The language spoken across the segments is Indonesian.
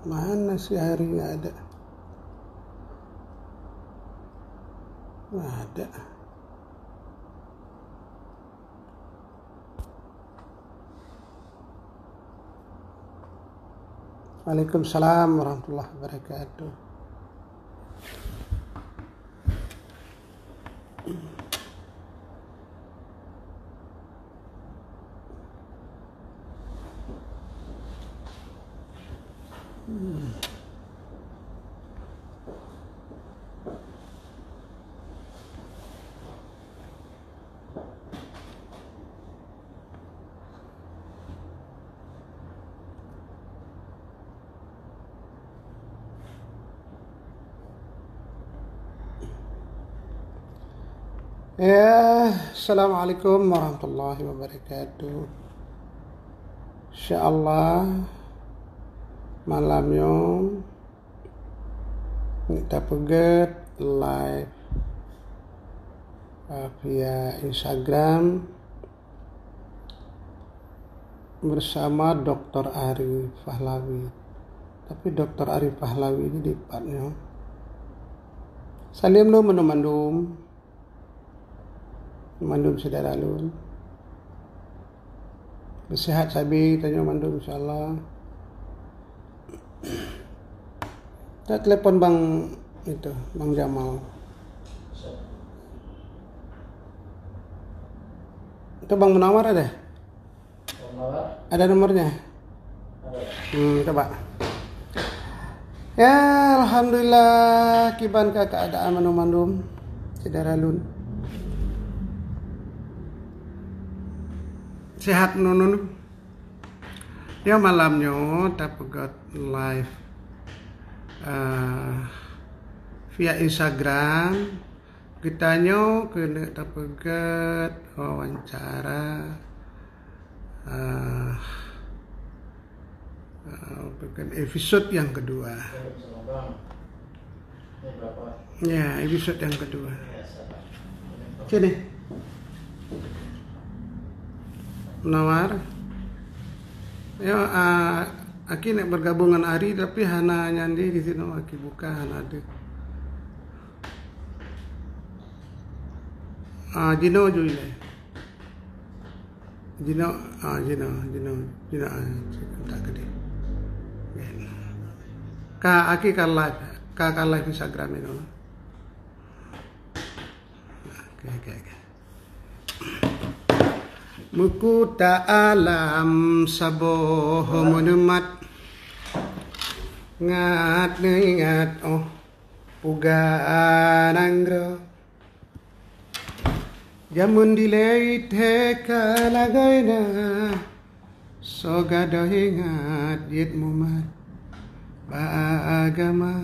Mana si Hari? Nggak ada. Nggak ada. Waalaikumsalam warahmatullahi wabarakatuh. Ya, Assalamualaikum warahmatullahi wabarakatuh. InsyaAllah malamnya kita peget live via Instagram bersama Dr. Arif Pahlawi. Tapi Dr. Arif Pahlawi ini dipatnya Salim lu mandum saudara lu. Bersehat sabi tanya mandum insyaallah. Kita telepon Bang Jamal. Itu Bang Munawar ada? Ada nomornya? Coba. Ya, alhamdulillah kiban ka keadaan mandum saudara lu. Sehat nunun. Ya malamnya dapat live via Instagram. Kita kena dapat wawancara episode yang kedua. Ya, episode yang kedua. Sini. Nawar. Ya, aki nak bergabung dengan Ari tapi hana nyandi di sini aki buka hana ada. Jino juga. Jino tak gede. Aki ka live Instagram itu. Okay. Muku ta'alam saboh menemat ngat puga ananggro jamun dileit heka lagaina soga dohingat yit mumat baagama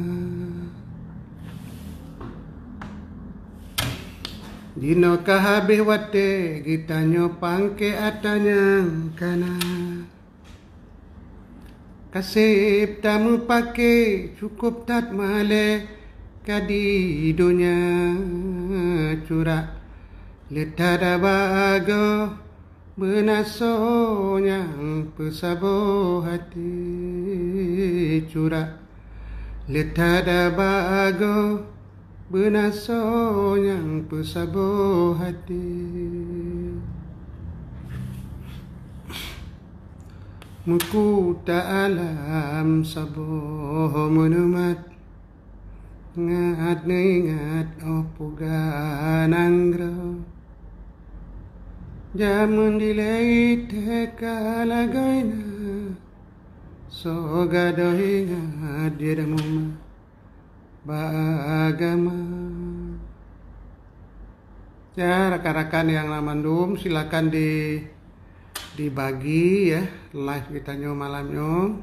dino kahabih wate gitanyo pangke atanyang kana kasip tamu pake cukup tat male kadi dunya curak letada bago benasonya pesabo hati curak letada bago benaso yang pesabo hati muku ta'alam saboh menemat ngat opugananggro jamun dileit heka lagaina soga dohingat diremuma bagama. Ya, rekan-rekan yang namandum silakan dibagi ya live kita malamnya.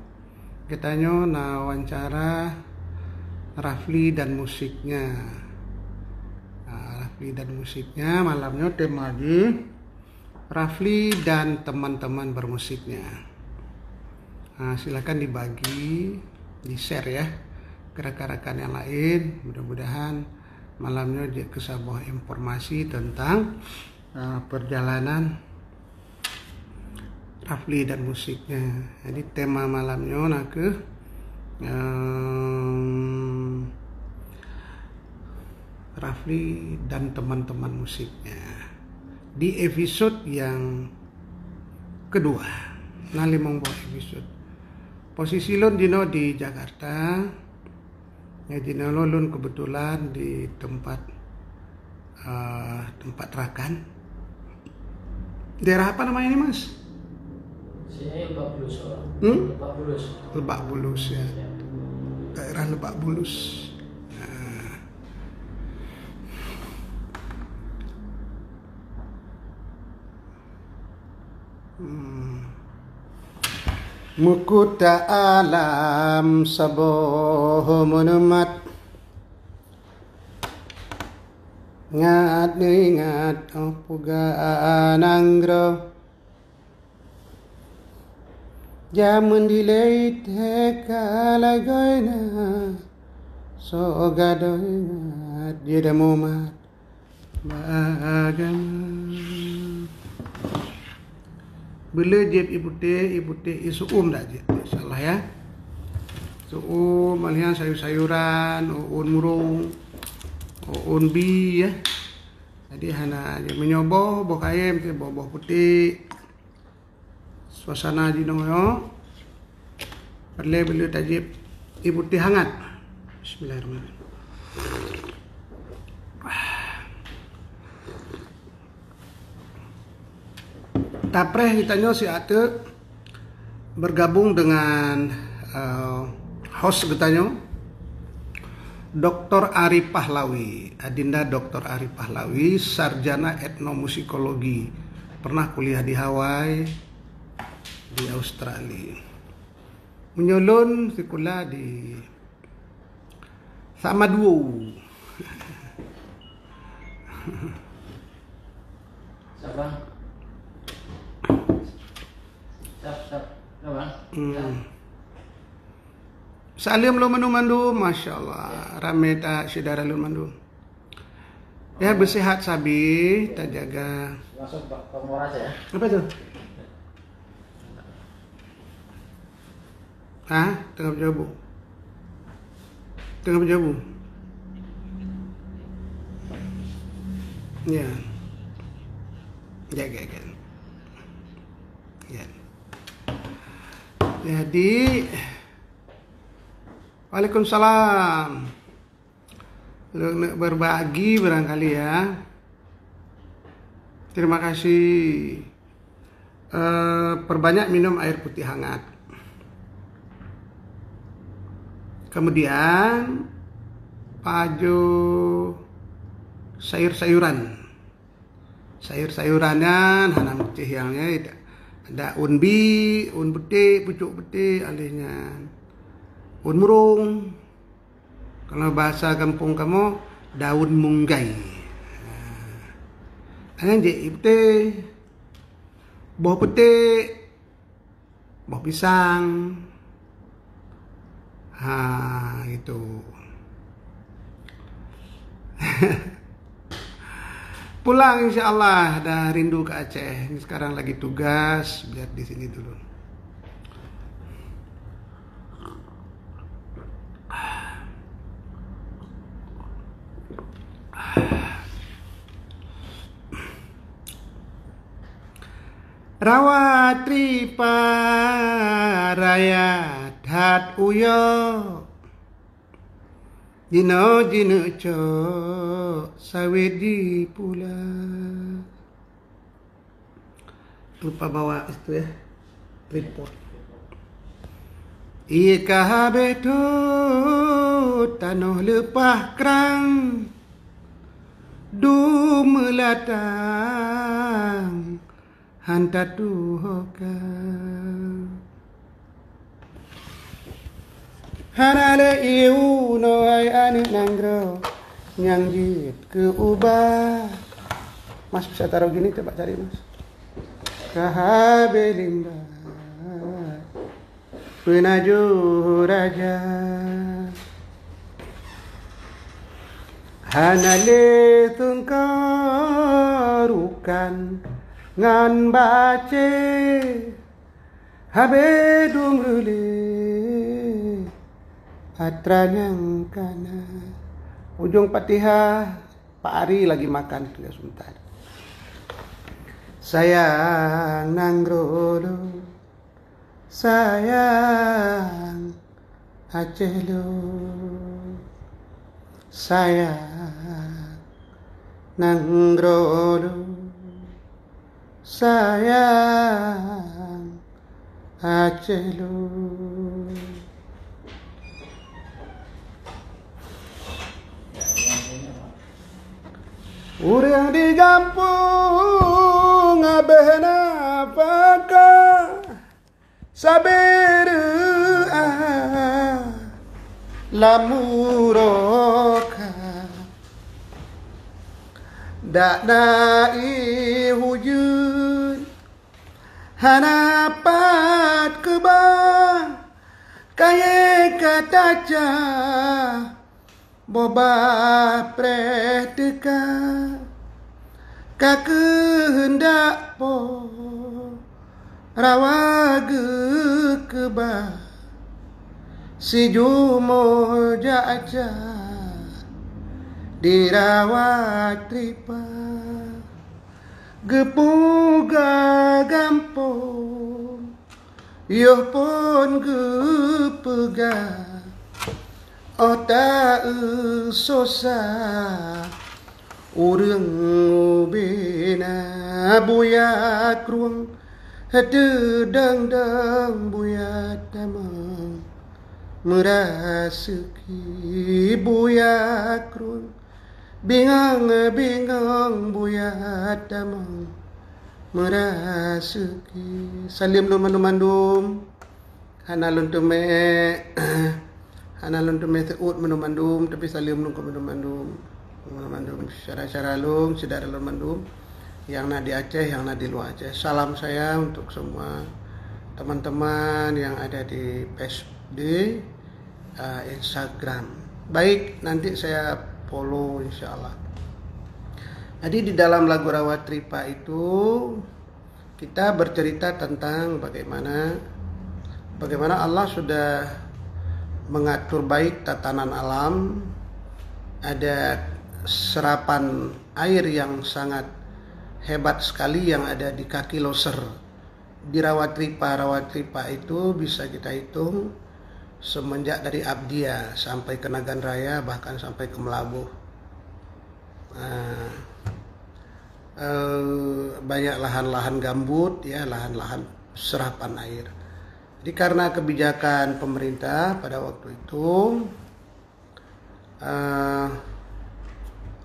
Kita wawancara Rafli dan musiknya. Rafli dan musiknya malamnya tema di Rafli dan teman-teman bermusiknya. Silakan dibagi, di-share ya ke rekan-rekan yang lain. Mudah-mudahan malamnya jadi sebuah informasi tentang perjalanan Rafli dan musiknya. Jadi tema malamnya nak ke Rafli dan teman-teman musiknya di episode yang kedua. Nali membawa episode. Posisi lon dino di Jakarta. Ya dino lon kebetulan di tempat rakan. Daerah apa namanya ini, Mas? Sini Lebak Bulus. Lebak Bulus. Lebak Bulus ya. Daerah Lebak Bulus. Mukuta alam saboh menemat ngat ningat opuga ananggro jamun dileit hekalagaina so gadoingat jeda mumat bagama bela jeb ibu teh isuum dah je insyaallah ya. Suum malihan sayur-sayuran, uun murung, uun bi ya. Jadi hana je menyoboh boh kayem teh boh putih. Suasana di noyo. Perle bela tajib ibu teh hangat. Bismillahirrahmanirrahim. Tapreh ditanya si Ate bergabung dengan host getanya Dr. Ari Pahlawi, Adinda Dr. Ari Pahlawi, sarjana etnomusikologi, pernah kuliah di Hawaii, di Australia. Menyulun sekolah di Samaduo. Siapa? Salim lo mandu, masya Allah, ramai tak saudara lo mandu. Ya bersehat sabi, tak jaga. Langsung Pak Moras ya. Apa tu? Tengah berjabu. Ya. Jaga. Ya. Jadi Waalaikumsalam. Nak berbagi barangkali ya. Terima kasih. Perbanyak minum air putih hangat. Kemudian paju sayur-sayuran. Sayur-sayurannya hanam cihyangnya ada unbi, un putih, pucuk putih alihnya. Un murung. Kalau bahasa kampung kamu daun munggai. Angan je putih. Buah putih. Buah pisang. Itu. Pulang insyaallah, dah rindu ke Aceh. Ini sekarang lagi tugas, biar di sini dulu. Rawatri paraya dhat uyo Dino co sawedi pula. Lupa bawa itu ya, report. Ika beto tanoh lepah kerang du melatang hantar duhoka hanale iu no ai ane nanggro nyang jit ke ubah. Mas bisa taruh gini, coba cari mas. Kahabe limba penaju raja hanale tungkarukan ngan bace habe dumrule atranyang kana. Ujung Fatihah Pak Ari lagi makan ya sebentar. Sayang nangrolo sayang Aceh lo sayang nangrolo sayang Aceh lo. Urang di kampung abehna paka saber lamuroka dak nai hujud hanapat keba kaya kataca boba preteka kakehendak po rawaga keba si jumo jaja dirawat tripa gepuga gampong yoh pun gepega Ota sosa urang bena buya kruang hade dang dang buya tamang merasuki buya kruang bingang bingang buya tamang merasuki. Salim lu mandum hanalun tume Analun tu mete ut menu mandum tapi salim lung ko menu mandum cara-cara lung sedar lung mandum yang nak di Aceh yang nak di luar Aceh. Salam saya untuk semua teman-teman yang ada di Facebook di Instagram. Baik, nanti saya follow insyaallah. Jadi di dalam lagu Rawat Tripa itu kita bercerita tentang bagaimana Allah sudah mengatur baik tatanan alam. Ada serapan air yang sangat hebat sekali yang ada di kaki loser di Rawat Tripa itu bisa kita hitung semenjak dari Abdia sampai ke Nagan Raya bahkan sampai ke Melabuh. Banyak lahan-lahan gambut ya, lahan-lahan serapan air. Jadi karena kebijakan pemerintah pada waktu itu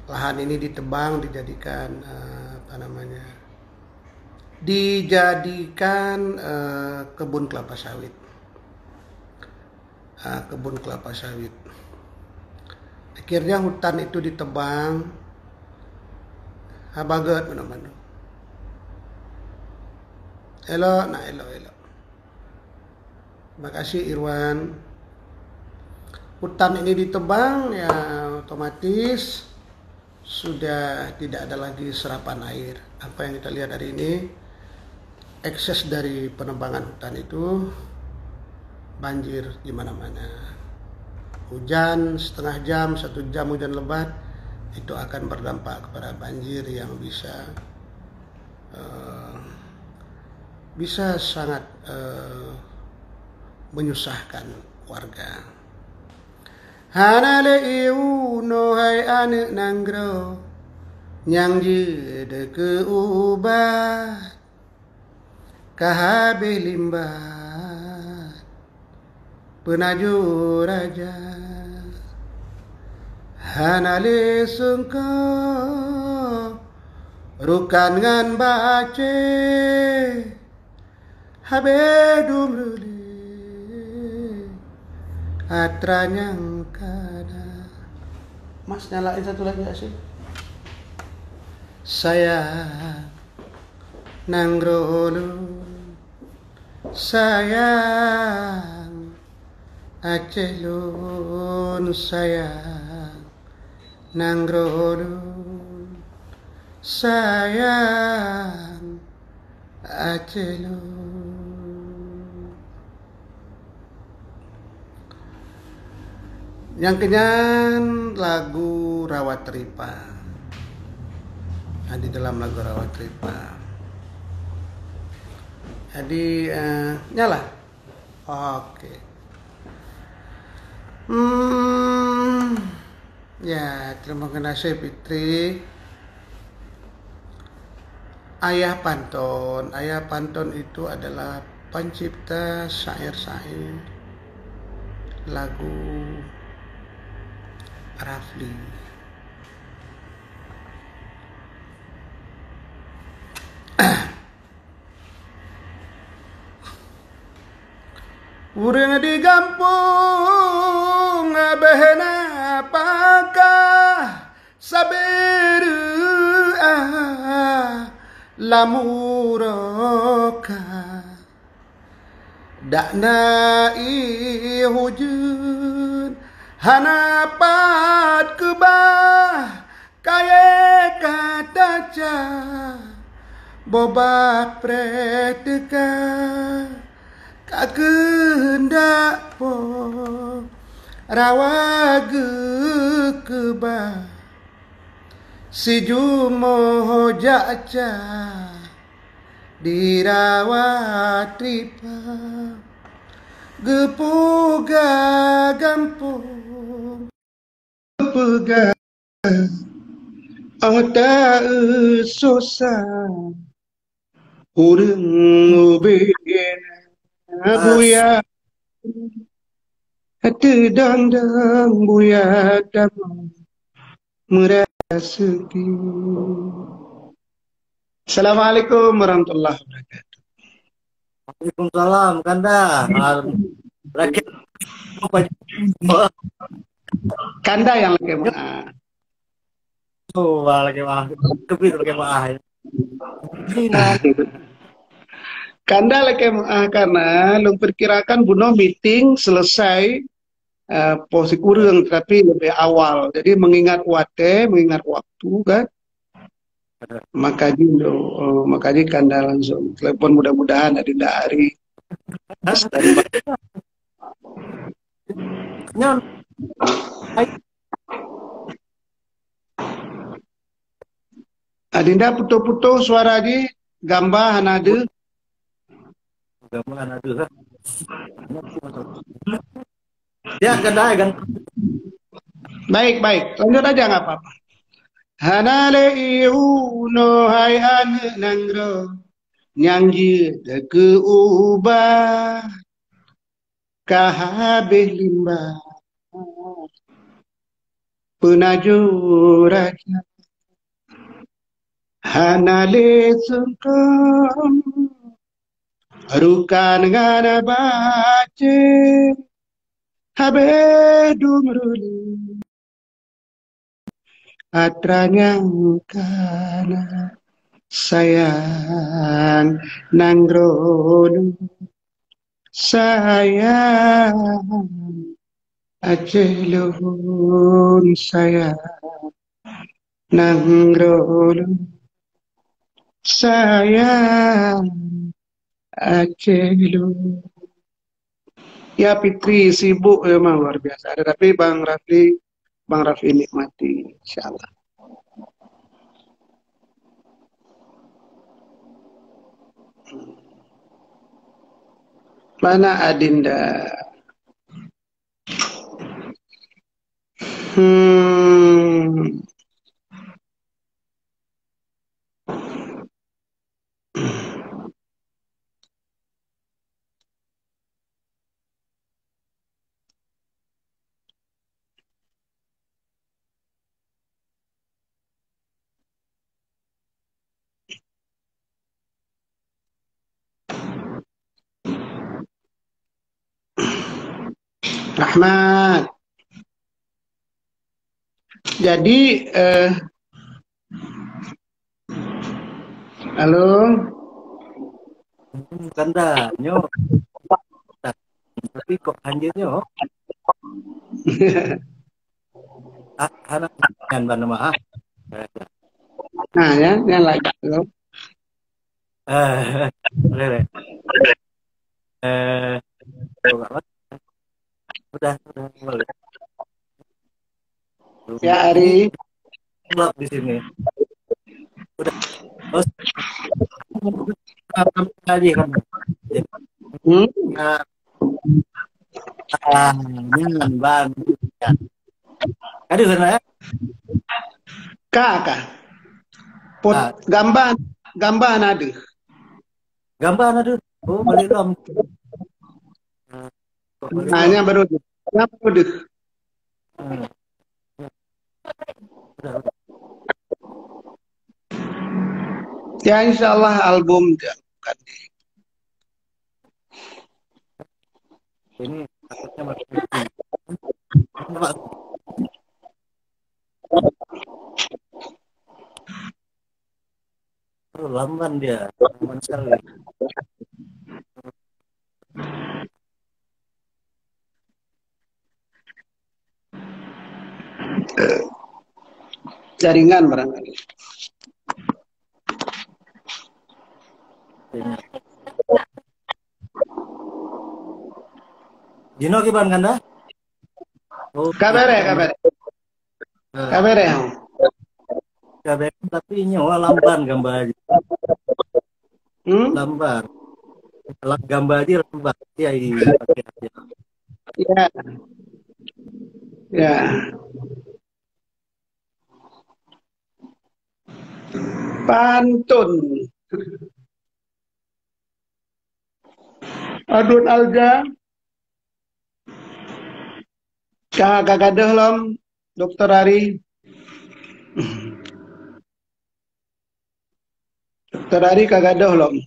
lahan ini ditebang dijadikan kebun kelapa sawit. Kebun kelapa sawit. Akhirnya hutan itu ditebang. Habagat mana-mana. Elok. Terima kasih Irwan. Hutan ini ditebang ya otomatis sudah tidak ada lagi serapan air. Apa yang kita lihat hari ini ekses dari penebangan hutan itu banjir di mana-mana. Hujan setengah jam, 1 jam hujan lebat itu akan berdampak kepada banjir yang bisa sangat menyusahkan warga. Hanale iuno hai ane nanggro nyang jede ke ubat kahabe limbat penaju raja hanale sungko rukan ngan bace habe dumruli atranyang kada. Mas nyalain satu lagi gak sih? Saya nangrolo sayang Aceh lun sayang nangrodun sayang Aceh lun. Yang kenyan lagu Rawat Ripa. Di dalam lagu Rawat Ripa. Jadi nyala. Oke. Ya, terima kasih Fitri. Ayah Panton itu adalah pencipta syair-syair lagu Rafli. Urang di kampung abahna apakah saberu lamuroka dakna hujun hanapat kebah kaya kataca boba preteka kakendak po rawagu kebah si jumo jaca dirawat ripa gepuga gampung gepuga ota susah urang ubena buya hati dandang buya damang merasiki. Assalamualaikum warahmatullahi wabarakatuh. Waalaikumsalam, Kanda. Rakyat apa? Kanda yang lagi mah. Oh, lagi mah. Kebir lagi mah. Kanda lagi mah karena lu perkirakan buno meeting selesai posisi kurang tapi lebih awal. Jadi mengingat waktu kan. Makanya Kanda langsung telepon mudah-mudahan ada hari. Nyon. Adinda putu-putu suara di gamba hanade. Gamba hanade. Ya, Kanda kan. Baik. Lanjut aja nggak apa-apa. Hanale iu no hai ane nangro nyangji deke ubah kahabeh limbah penajuraja hanale sungkem rukan ngana bace habe dumruli atranya kana sayang nanggrodu sayang Aceh lun sayang nanggrodu sayang Aceh lun. Ya Fitri sibuk memang luar biasa. Tapi Bang Rafli nikmati insyaallah. Mana Adinda? Rahmat. Jadi halo. Kanda, nyo. Tapi kok anjirnya oh. Anak kan ban nama ah. Nah ya, yang lagi. Boleh. Enggak udah boleh. Ya Ini Ari. gelap di sini. Udah. Terus lagi kan. Jadi Hmm? jangan ban. Ya. Aduh kan ya. Kak. Pot Ah, gambar ada. gambar aduh. Oh, balik lom. Kok balik lom. Hanya baru. Kenapa udah? Hmm. Udah. Ya insya Allah album bukan. Ini takutnya masih lamban dia. Lamban sekali. Jaringan barangkali. Dino kiban kan dah? Oh, Kabere. Kabere. Kabeh tapi nyawa lamban gambar aja. Hmm? Lamban. Gambar aja lamban. Ya, pakai aja. Ya. Ya. Pantun. Adun alga. Kagak lom, Dokter Ari. Dokter Ari kagak lom.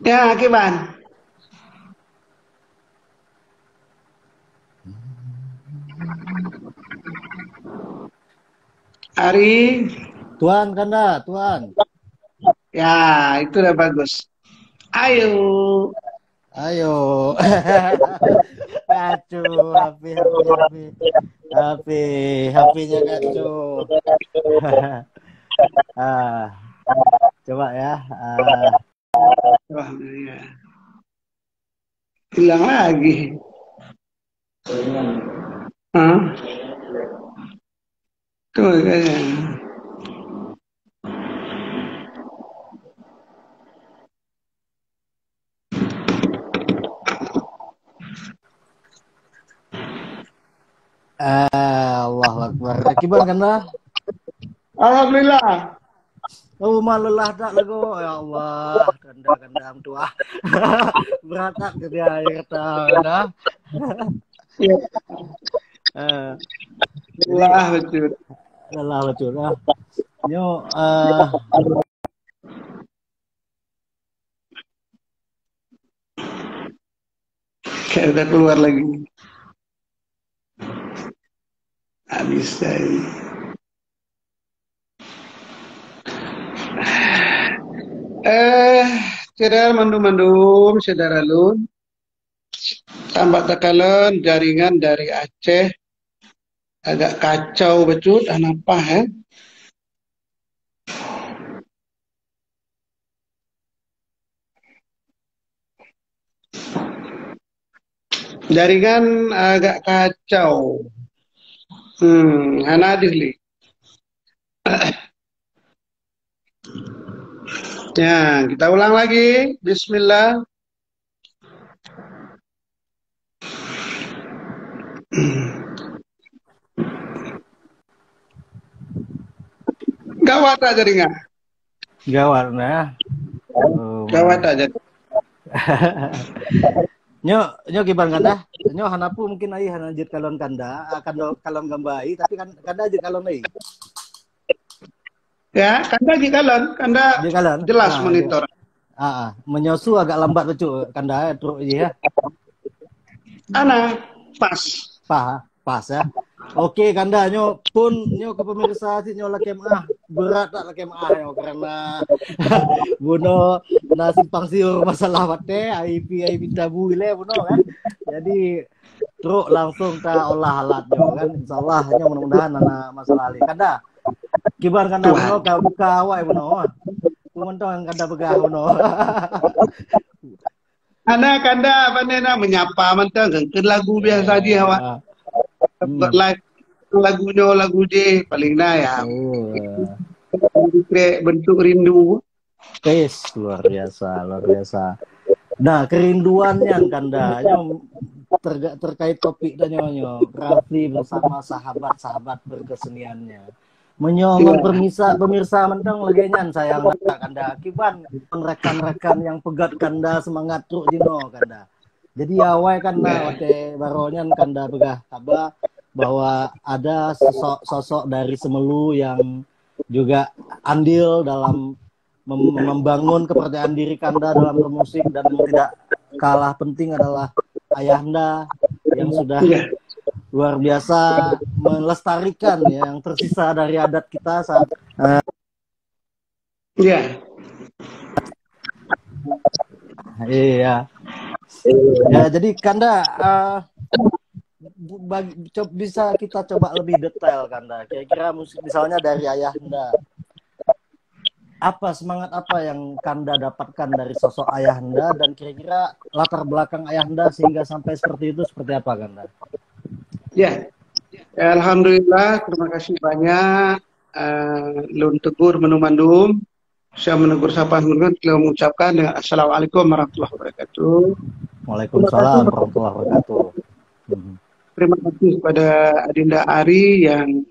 Ya, Kiban. Ari. Tuan Kanda, Tuan. Ya, itu udah bagus. Ayo. Ayo. Acuh, HP-nya kacau. Coba ya. Wah, ya. Hilang lagi. Hah? Tuh kayaknya. Allah Akbar. Kiban Kanda. Alhamdulillah. Oh, lelah tak lagu. Ya Allah, Kanda tua. Beratak ke dia kata Kanda. Ya. Lelah betul. Lelah betul. Nyo kayak udah keluar lagi. Habis dari. Saudara mandum saudara lun. Tambah tekalan jaringan dari Aceh agak kacau betul, apa ya? Jaringan agak kacau. Anadih li. Ya, kita ulang lagi. Bismillah. Gawat tak jaringan? gawat nah. Gawat aja. Nyo kiban Kanda. Nyo hanapu mungkin ai hananjit kalon Kanda akan kalon gambai tapi kan Kanda aja kalon ai. Ya, Kanda di kalon, Kanda Di kalon. jelas monitor. menyosu agak lambat lucu kanda truk ya. Ana pas. Pas ya. Oke kanda nyo pun nyo ke pemirsa si nyo lakem berat tak lakem yo karena buno nasi pangsiur masalah wate IP tabu ile buno kan. Jadi truk langsung ta olah alatnya kan insyaallah hanya mudah-mudahan anak masalah ali kanda kibar kanda buno ka buka awak buno kumentong kanda begah buno. Ana kanda panena menyapa mentang ke lagu biasa dia awak. Lagu je paling nah ya. Bentuk rindu. Luar biasa. Nah, kerinduannya kanda terkait topik dan nyonya Rafli bersama sahabat-sahabat berkeseniannya. Menyomong pemirsa mentang legenyan sayang kanda akiban rekan-rekan yang pegat kanda semangat truk dino kanda. Jadi awal kanda wate baronyan kanda begah kabar bahwa ada sosok dari Semelu yang juga andil dalam membangun kepercayaan diri kanda dalam bermusik dan tidak kalah penting adalah ayahanda yang sudah luar biasa melestarikan ya, yang tersisa dari adat kita saat iya. Ya, jadi kanda bisa kita coba lebih detail kanda. Kira-kira musik misalnya dari ayahanda. Semangat apa yang kanda dapatkan dari sosok ayahanda dan kira-kira latar belakang ayahanda sehingga sampai seperti itu seperti apa kanda? Ya, alhamdulillah, terima kasih banyak. Lun tegur menumandum, saya menegur sapa hurun, beliau mengucapkan dengan assalamualaikum warahmatullahi wabarakatuh. Waalaikumsalam warahmatullahi wabarakatuh. Terima kasih kepada Adinda Ari yang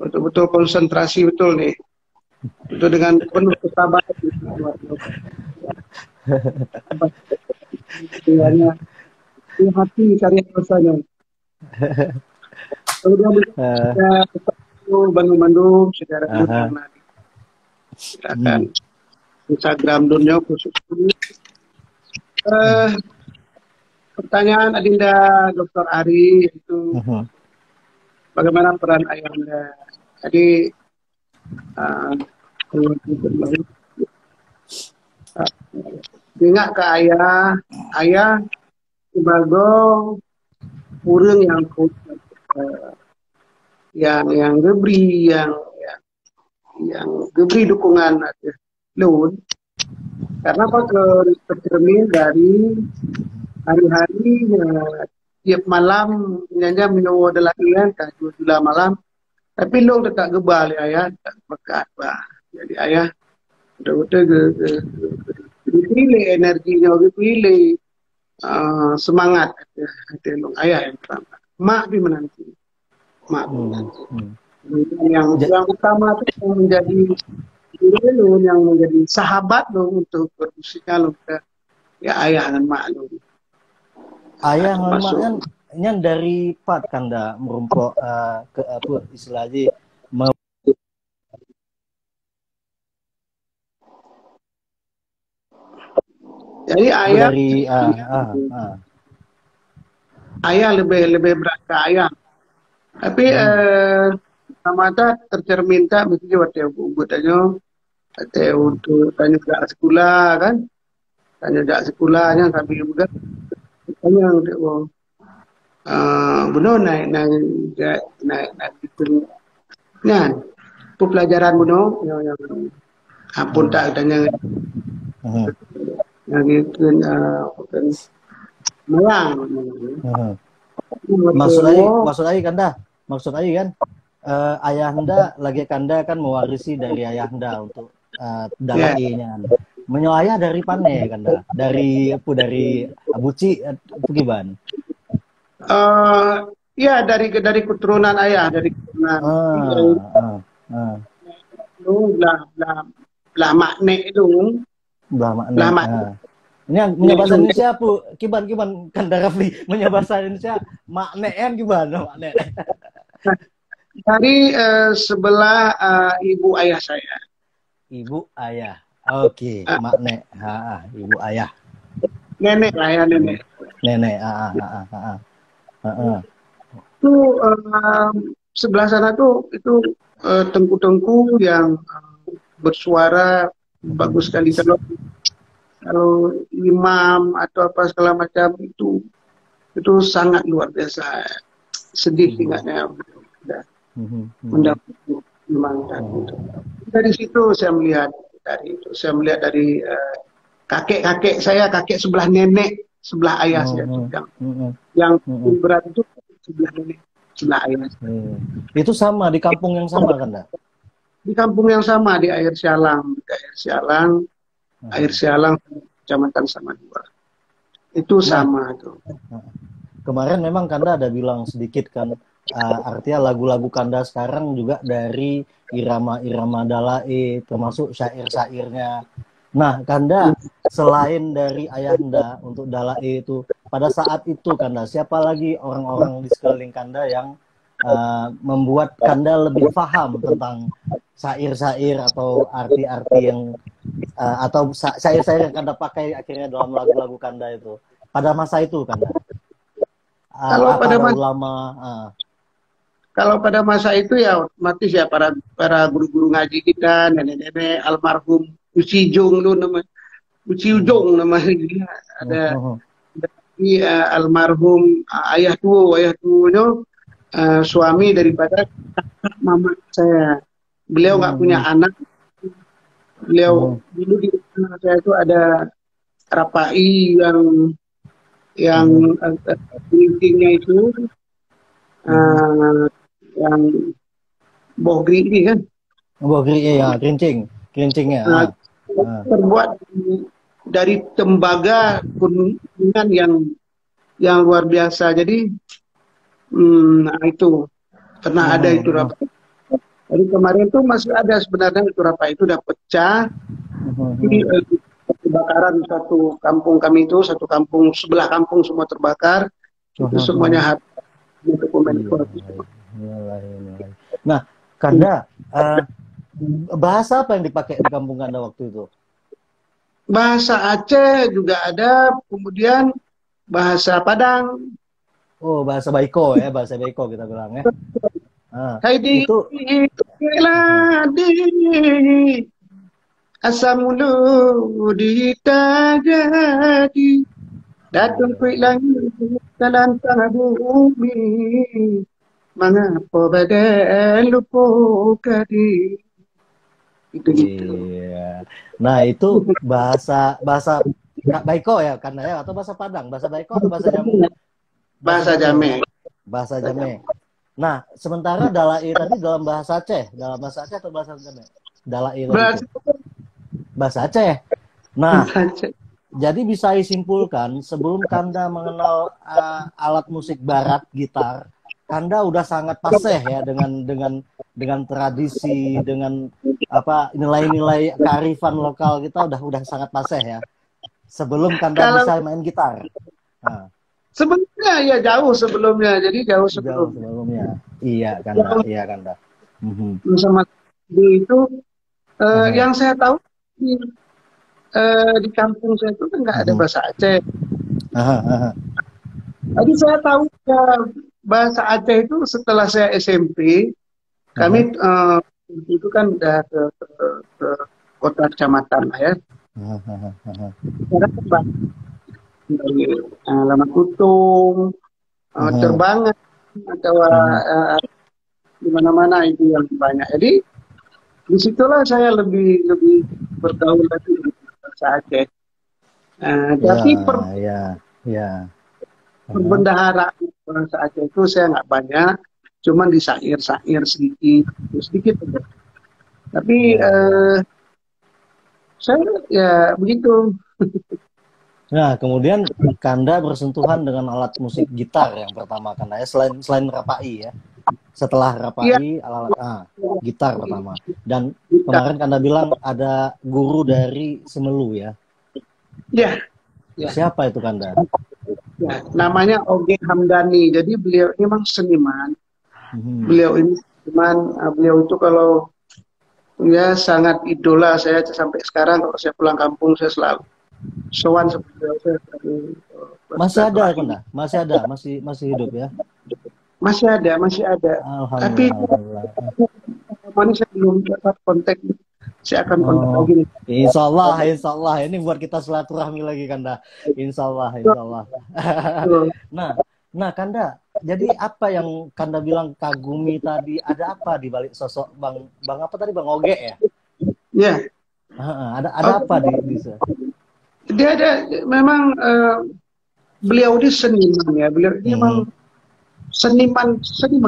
betul-betul konsentrasi betul nih, itu dengan penuh kesabaran. Hati karya rasanya. Kemudian Bandung secara akan Instagram dunia khusus. Pertanyaan Adinda Dr. Ari itu bagaimana peran ayahanda. Jadi ingat ke ayah sebagai urang yang gebri yang gebri dukungan Lun karena tercermin dari hari-hari tiap malam nyanyi minum latihan kan 2 malam tapi Lun tetap gebal ayah tak pekat bah. Jadi ayah betul-betul pilih energinya pilih semangat hati Lun ayah yang pertama mak menanti yang utama itu yang menjadi Lun yang menjadi sahabat Lun untuk bermusiknya Lun ya ayah dan mak Lun ayah dan mak kan yang dari Pat kanda merumpok ke apa istilahnya jadi ayah dari ayah lebih berat ke ayah tapi mata tercermin tak mesti waktu buatannya untuk tanya ke sekolah kan tanya ke sekolahnya kami juga tanya benar naik itu nah pelajaran benar yang ampun tak tanya yang itu melang maksud ayah kan ayahanda lagi kanda kan mewarisi dari ayahanda untuk dalainya menyoayah dari pane kanda dari abuci gimana ya dari keturunan ayah dari keturunan belah makne itu belah makne ini bahasa Indonesia apa kiban kanda Rafli bahasa Indonesia makne kan gimana makne dari sebelah ibu ayah saya. Ibu ayah. Oke, Ah, mak nek, ibu ayah, nenek lah ya, nenek. nenek, Itu sebelah sana tuh itu tengku-tengku yang bersuara bagus sekali. Kalau imam atau apa segala macam itu sangat luar biasa. Sedih ingatnya udah mendapat imam gitu. Dari situ saya melihat dari kakek-kakek saya, kakek sebelah nenek, sebelah ayah saya tuh yang berat itu sebelah nenek, sebelah ayah. Itu sama di kampung yang sama kan, Dak? Di kampung yang sama di Air Sialang, Kecamatan Samadua. Itu Nah, sama tuh. kemarin memang Kanda ada bilang sedikit kan, artinya lagu-lagu Kanda sekarang juga dari irama-irama dalae, termasuk syair-syairnya. Nah, Kanda selain dari Ayahanda untuk dalae itu, pada saat itu Kanda, siapa lagi orang-orang di sekeliling Kanda yang membuat Kanda lebih paham tentang syair-syair atau arti-arti yang atau syair-syair yang Kanda pakai akhirnya dalam lagu-lagu Kanda itu. Pada masa itu Kanda. Kalau Apa pada ada masa ulama? kalau pada masa itu ya otomatis ya para guru-guru ngaji kita, nenek-nenek almarhum Uci Jung lu namanya. Uci Ujung namanya dia. Ada almarhum ayah tuanya suami daripada mama saya. Beliau nggak punya anak. Beliau dulu di rumah saya itu ada rapai yang kelingkingnya itu yang bohgri ini kan Bogri ya, kerincingnya. terbuat dari tembaga kuningan yang luar biasa. Jadi nah itu pernah ada itu rapai. Jadi kemarin tuh masih ada sebenarnya itu rapai itu udah pecah. Jadi kebakaran satu kampung kami itu, satu kampung sebelah kampung semua terbakar. Itu semuanya habis untuk pemain. Nah, Kanda, bahasa apa yang dipakai di kampung Kanda waktu itu? Bahasa Aceh juga ada, kemudian bahasa Padang. Oh, bahasa Baiko ya, bahasa Baiko kita bilang ya. Haidi Itu ladi asamulu ditajadi datang ke langit dalam bumi mengapa badan lupa di itu gitu. iya. Nah, itu bahasa Baiko ya, Kanda ya, atau bahasa Padang, bahasa Baiko atau bahasa Jamu? Bahasa Jamek. Bahasa Jamek. Nah, sementara dala'i tadi dalam bahasa Aceh atau bahasa Jamek? Dala'i tadi itu. Bahasa Aceh. Nah, jadi bisa disimpulkan sebelum Kanda mengenal alat musik barat gitar, Kanda udah sangat fasih ya dengan tradisi, dengan apa nilai-nilai kearifan lokal kita udah sangat fasih ya. Sebelum Kanda bisa main gitar. Nah. Sebenarnya ya jauh sebelumnya, jadi jauh sebelumnya. Iya Kanda. Sama itu yang saya tahu di kampung saya itu kan nggak ada bahasa Aceh. Jadi saya tahu bahasa Aceh itu setelah saya SMP. Kami itu kan udah ke kota kecamatan lah ya. Dari Lama Kutung, Terbangan, atau di mana-mana itu yang banyak. Jadi disitulah saya lebih bergaul lagi dengan bahasa Aceh. Tapi perbendaharaan bahasa Aceh itu saya nggak banyak, cuman di syair sedikit aja. Tapi saya ya begitu. Nah, kemudian Kanda bersentuhan dengan alat musik gitar yang pertama Kanda ya, selain rapai ya. Setelah rapai, alat gitar pertama. Dan kemarin Kanda bilang ada guru dari Semelu ya. Ya. Siapa itu Kanda? Ya, namanya Oge Hamdani. Jadi beliau memang seniman. Beliau ini seniman. Beliau itu kalau Ya sangat idola saya sampai sekarang. Kalau saya pulang kampung saya selalu sowan seperti saya selalu Masih ada bersilaturahim. Kanda? Masih ada, masih hidup ya. Masih ada, masih ada. Tapi Alhamdulillah, alhamdulillah. ini saya belum dapat kontak. Saya akan kontak Oh, lagi nih. insya Allah. Ini buat kita silaturahmi lagi, Kanda. Insya Allah, insya Allah. Betul. Nah, nah, Kanda. Jadi apa yang Kanda bilang kagumi tadi? Ada apa di balik sosok Bang apa tadi, Bang Oge ya? Ya, Ada apa di sana? dia ada memang beliau ini seniman ya. Beliau ini memang seniman sekali.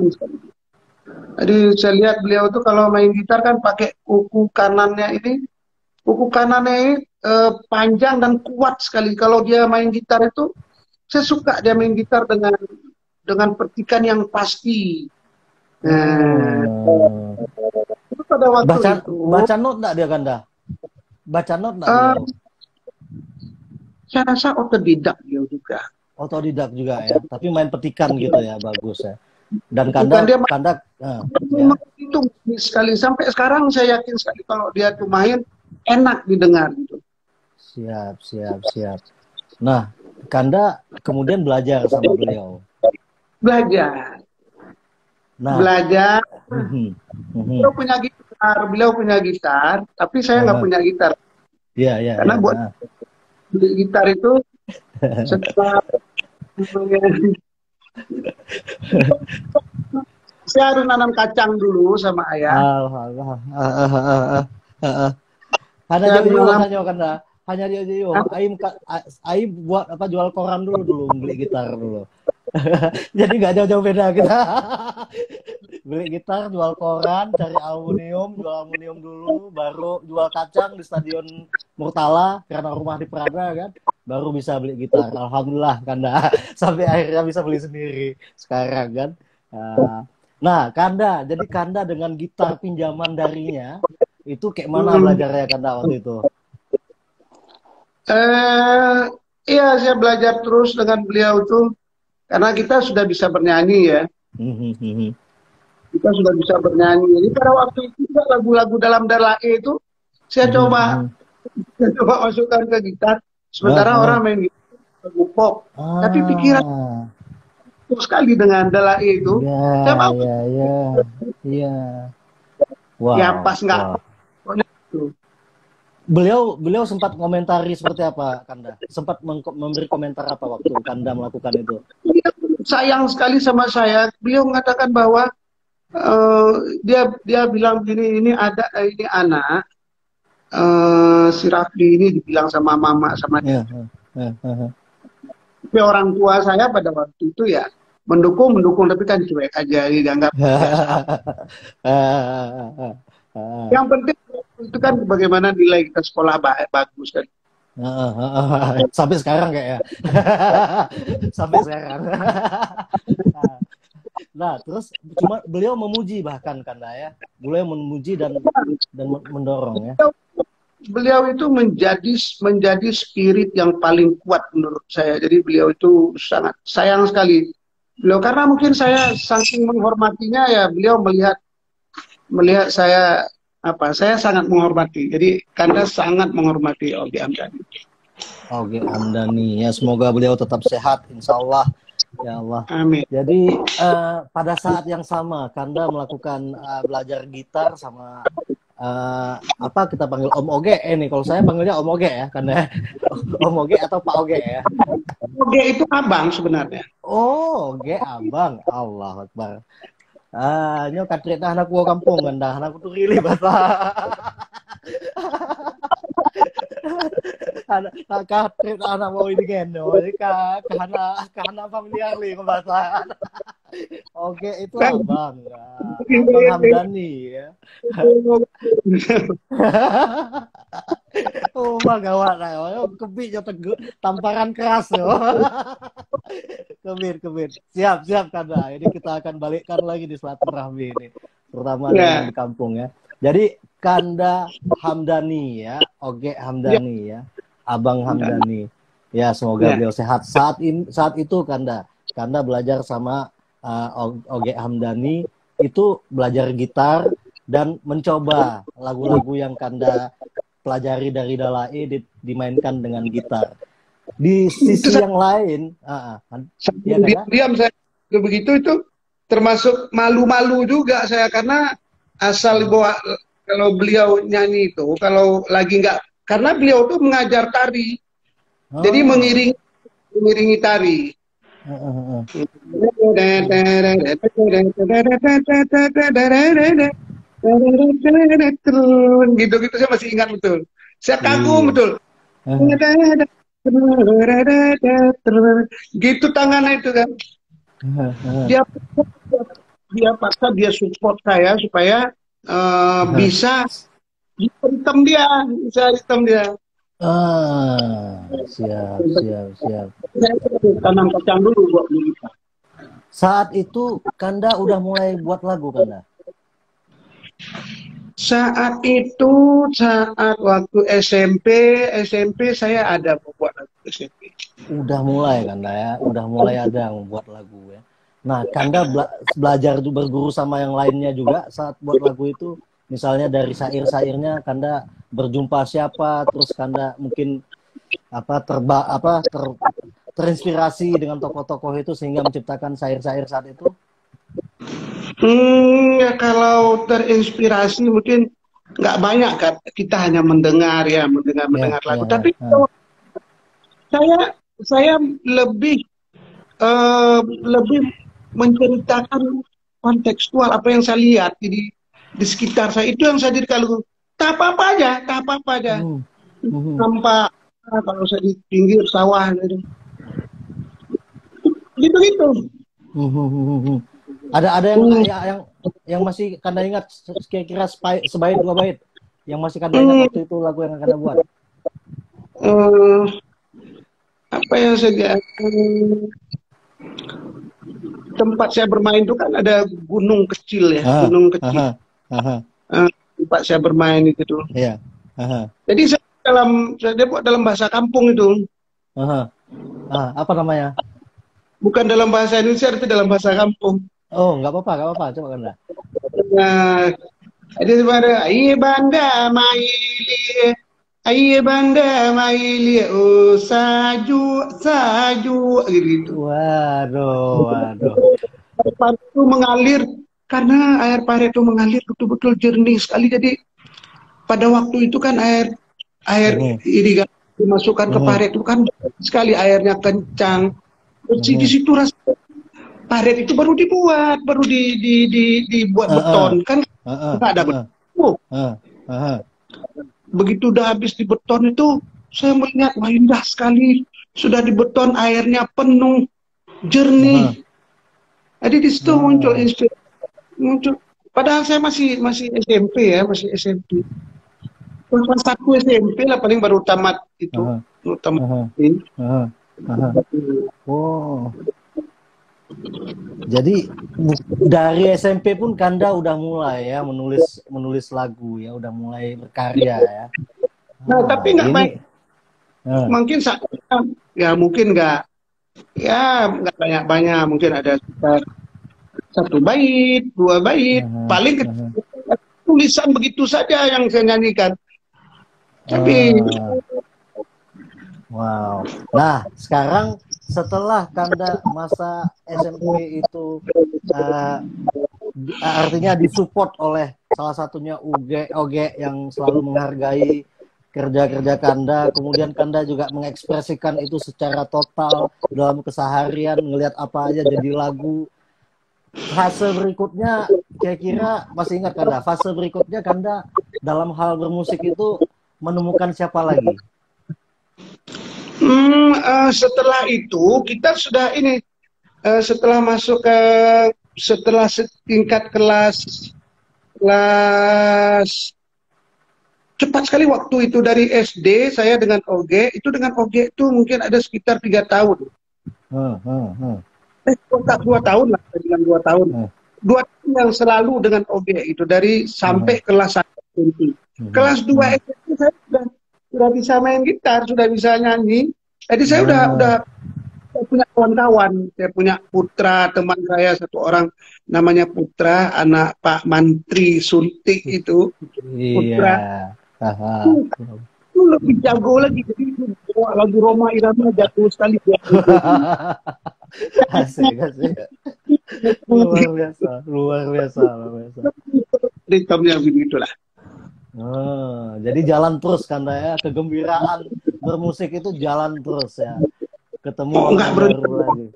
Jadi saya lihat beliau tuh kalau main gitar kan pakai kuku kanannya ini panjang dan kuat sekali. Kalau dia main gitar itu, saya suka dia main gitar dengan petikan yang pasti. Nah, itu pada waktu itu Baca not enggak dia, Kanda? Baca not enggak dia? saya rasa otodidak dia juga. Otodidak juga ya, tapi main petikan gitu ya, bagus ya. Dan Bukan dia Kanda ya. Itu sekali sampai sekarang saya yakin sekali kalau dia tuh main enak didengar gitu. Siap. Nah, Kanda kemudian belajar sama beliau. Belajar. Beliau punya gitar, tapi saya nggak punya gitar. Iya. Karena buat beli gitar itu setelah saya harus nanam kacang dulu sama ayah. Hanya dia Aim buat apa, jual koran dulu beli gitar dulu. Jadi nggak jauh-jauh beda kita. Beli gitar, jual koran, cari aluminium, jual aluminium dulu, baru jual kacang di Stadion Murtala karena rumah di Prada kan, baru bisa beli gitar. Alhamdulillah, Kanda sampai akhirnya bisa beli sendiri sekarang kan. Nah, Kanda, jadi Kanda dengan gitar pinjaman darinya itu kayak mana belajarnya, Kanda, waktu itu? Iya, saya belajar terus dengan beliau tuh karena kita sudah bisa bernyanyi ya. Kita sudah bisa bernyanyi. Jadi pada waktu itu juga lagu-lagu dalam Dalae itu saya coba masukkan ke gitar. Sementara orang main gitar lagu pop. Tapi pikiran sekali dengan Dalae itu. Saya mau. Iya. Wow. Ya pas nggak. Beliau sempat komentari seperti apa, Kanda? Sempat memberi komentar apa waktu Kanda melakukan itu? Sayang sekali sama saya. Beliau mengatakan bahwa dia bilang begini, ini anak si Rafli ini dibilang sama mama sama dia. Tapi orang tua saya pada waktu itu ya mendukung tapi kan cuek aja dianggap biasa. Yang penting itu kan bagaimana nilai kita sekolah bagus kan. Sampai sekarang kayaknya. Sampai sekarang. Nah, terus cuma beliau memuji bahkan, Kanda ya. Beliau memuji dan mendorong ya. Beliau itu menjadi spirit yang paling kuat menurut saya. Jadi beliau itu sangat sayang sekali. Beliau karena mungkin saya saking menghormatinya ya, beliau melihat saya saya sangat menghormati. Jadi Kanda sangat menghormati Oge Hamdani. Oge Hamdani ya, semoga beliau tetap sehat insya Allah. Ya Allah. Amin. Jadi pada saat yang sama Kanda melakukan belajar gitar sama kita panggil Om Oge nih. Kalau saya panggilnya Om Oge ya, Kanda. Om Oge atau Pak Oge ya? Oge itu abang sebenarnya. Oh, Oge abang. Allah Akbar. Nyo katret anak gua kampung Kanda. Anak tuh rili bahasa. Katret anak mau ini geno. Jadi kahana familiar li bahasa. Oke, itu abang. Abang Hamdani ya. Oh, gawat lah. Kebit teguh, tamparan keras yo. Kebit. Siap Kanda. Ini kita akan balikkan lagi di silaturahmi ini, terutama di kampung ya. Jadi Kanda Hamdani ya, Oge Hamdani ya, Abang Hamdani. Ya, semoga beliau sehat. Saat itu Kanda belajar sama Oge Hamdani itu belajar gitar dan mencoba lagu-lagu yang Kanda pelajari dari Dalae dimainkan dengan gitar. Di sisi yang lain, ya Kanda? diam saya begitu itu termasuk malu-malu juga saya karena asal bawa kalau beliau nyanyi itu kalau lagi nggak karena beliau tuh mengajar tari jadi mengiringi tari gitu saya masih ingat betul saya kagum betul gitu tangannya itu kan dia dia support saya supaya bisa hitam dia. Siap. Saya tanam kacang dulu buat kita. Saat itu Kanda udah mulai buat lagu Kanda? Saat waktu SMP saya ada membuat lagu SMP. Udah mulai Kanda ya, udah mulai ada membuat lagu ya. Nah, Kanda belajar berguru sama yang lainnya juga saat buat lagu itu. Misalnya dari syair-syairnya Kanda berjumpa siapa, terus Kanda mungkin terinspirasi dengan tokoh-tokoh itu sehingga menciptakan syair-syair saat itu. Ya kalau terinspirasi mungkin nggak banyak kan. Kita hanya mendengar lagu. Tapi saya lebih menceritakan kontekstual apa yang saya lihat di sekitar saya itu yang saya jadikan lagu. Tak apa-apa aja. Tanpa kalau saya di pinggir sawah gitu. Ada yang masih Kanda ingat kira-kira sebaik 2 bait yang masih Kanda ingat waktu itu lagu yang Kanda buat? Apa yang saya tempat saya bermain itu kan ada gunung kecil ya, gunung kecil. Tempat saya bermain itu tuh. Iya. Jadi saya buat dalam bahasa kampung itu. Apa namanya? Bukan dalam bahasa Indonesia, tapi dalam bahasa kampung. Oh, nggak apa-apa, coba Kanda. Nah, ada sebenarnya Aye banda maili oh saju gitu. Waduh. Air parit itu mengalir karena air parit itu mengalir betul-betul jernih sekali. Jadi pada waktu itu kan air irigasi dimasukkan ke parit itu kan sekali airnya kencang. Di situ rasa parit itu baru dibuat beton kan nggak ada beton. Begitu udah habis di beton itu saya melihat wah indah sekali sudah di beton airnya penuh jernih. Jadi di situ muncul inspirasi padahal saya masih SMP ya masih SMP kelas 1 SMP lah paling baru tamat itu Jadi dari SMP pun Kanda udah mulai ya menulis lagu ya, udah mulai berkarya ya. Tapi nggak banyak. Mungkin mungkin nggak banyak, mungkin ada sekitar 1 bait, 2 bait, paling tulisan begitu saja yang saya nyanyikan. Tapi wow. Nah, sekarang setelah Kanda masa SMP itu artinya disupport oleh salah satunya Oge yang selalu menghargai kerja-kerja Kanda, kemudian Kanda juga mengekspresikan itu secara total dalam keseharian, ngelihat apa aja jadi lagu. Fase berikutnya kira-kira masih ingat Kanda? Fase berikutnya Kanda dalam hal bermusik itu menemukan siapa lagi? Setelah itu kita sudah setelah masuk setelah tingkat kelas cepat sekali waktu itu dari SD saya dengan Oge itu mungkin ada sekitar 3 tahun. 2 tahun lah, saya bilang 2 tahun. 2 tahun yang selalu dengan Oge itu dari sampai kelas 1 SMP. Kelas 2 SMP saya sudah bisa main gitar, sudah bisa nyanyi. Jadi saya udah punya kawan-kawan. Saya punya Putra, teman saya satu orang namanya Putra, anak Pak Mantri Suntik itu. Iya. Putra Haha. itu lebih jago lagi. Jadi itu bawa lagu Roma Irama jago sekali dia. Asik, asik. Luar biasa, luar biasa, luar biasa. Ritmenya begitulah. Oh, jadi jalan terus Kanda ya, kegembiraan bermusik itu jalan terus ya. Ketemu Oh, orang nggak baru berhenti. lagi,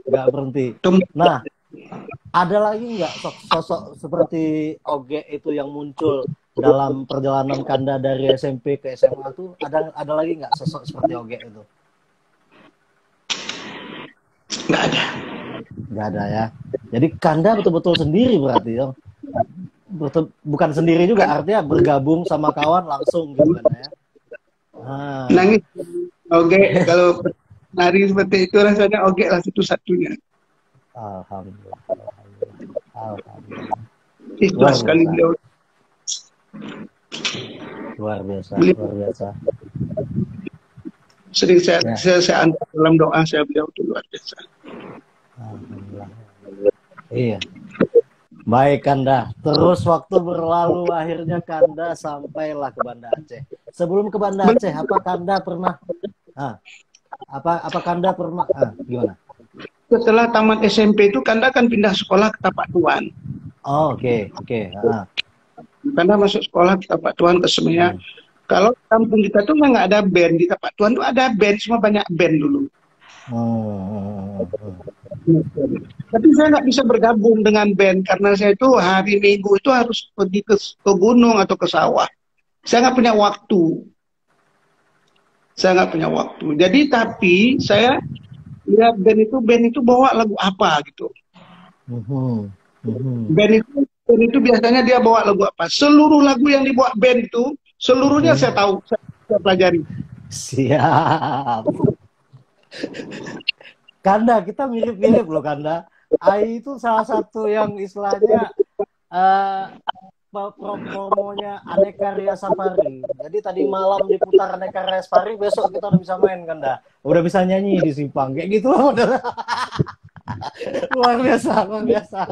nggak berhenti. Nah, ada lagi nggak sosok seperti Oge itu yang muncul dalam perjalanan Kanda dari SMP ke SMA tuh? Ada lagi nggak sosok seperti Oge itu? Nggak ada. Nggak ada ya. Jadi Kanda betul-betul sendiri berarti ya. Bukan sendiri juga, artinya bergabung sama kawan langsung gitu kan ya. Ah. Nangis. Oke, kalau nari seperti itu rasanya oke lah satu-satunya. Alhamdulillah, alhamdulillah, alhamdulillah. Ikhlas sekali beliau. Luar biasa, Beliau luar biasa. sering Ya. saya antar dalam doa saya, beliau itu luar biasa. Alhamdulillah. Iya. Baik Kanda, terus waktu berlalu akhirnya Kanda sampailah ke Banda Aceh. Sebelum ke Banda Aceh, apa Kanda pernah? Apa Kanda pernah? Gimana? Setelah tamat SMP itu Kanda kan pindah sekolah ke Tapak Tuan. Oh, oke. Kanda masuk sekolah ke Tapak Tuan ke Semeya. Kalau kampung kita tuh nggak ada band, di Tapak Tuan tuh ada band, semua banyak band dulu. Tapi saya nggak bisa bergabung dengan band karena saya itu hari Minggu itu harus pergi ke gunung atau ke sawah. Saya nggak punya waktu. Jadi tapi saya lihat band itu bawa lagu apa gitu. Band itu biasanya dia bawa lagu apa. Seluruh lagu yang dibawa band itu seluruhnya saya tahu, saya pelajari. Siap. Kanda, kita mirip-mirip loh Kanda. Ai itu salah satu yang istilahnya promonya Aneka Ria Safari. Jadi tadi malam diputar Aneka Ria Safari, besok kita udah bisa main Kanda. Udah bisa nyanyi di Simpang. Kayak gitu loh. Luar biasa, luar biasa.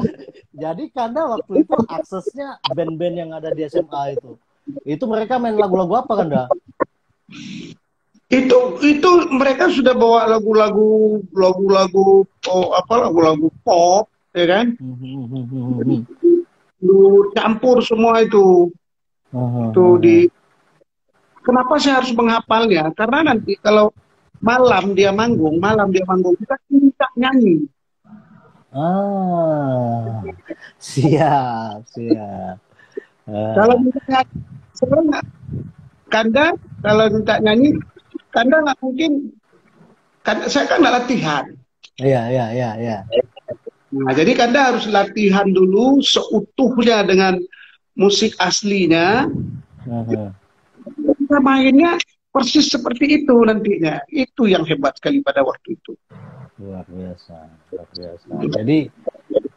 Jadi Kanda waktu itu aksesnya band-band yang ada di SMA itu. Itu mereka main lagu-lagu apa Kanda? Itu mereka sudah bawa lagu-lagu pop, ya kan? Campur semua itu. Kenapa saya harus menghafalnya? Karena nanti kalau malam dia manggung, kita minta nyanyi. Siap. Kalau minta nyanyi, sebenarnya Kanda kalau minta nyanyi, Kanda nggak mungkin. Saya kan nggak latihan. Iya. Nah, jadi Kanda harus latihan dulu seutuhnya dengan musik aslinya. Kita mainnya persis seperti itu nantinya. Itu yang hebat sekali pada waktu itu. Luar biasa.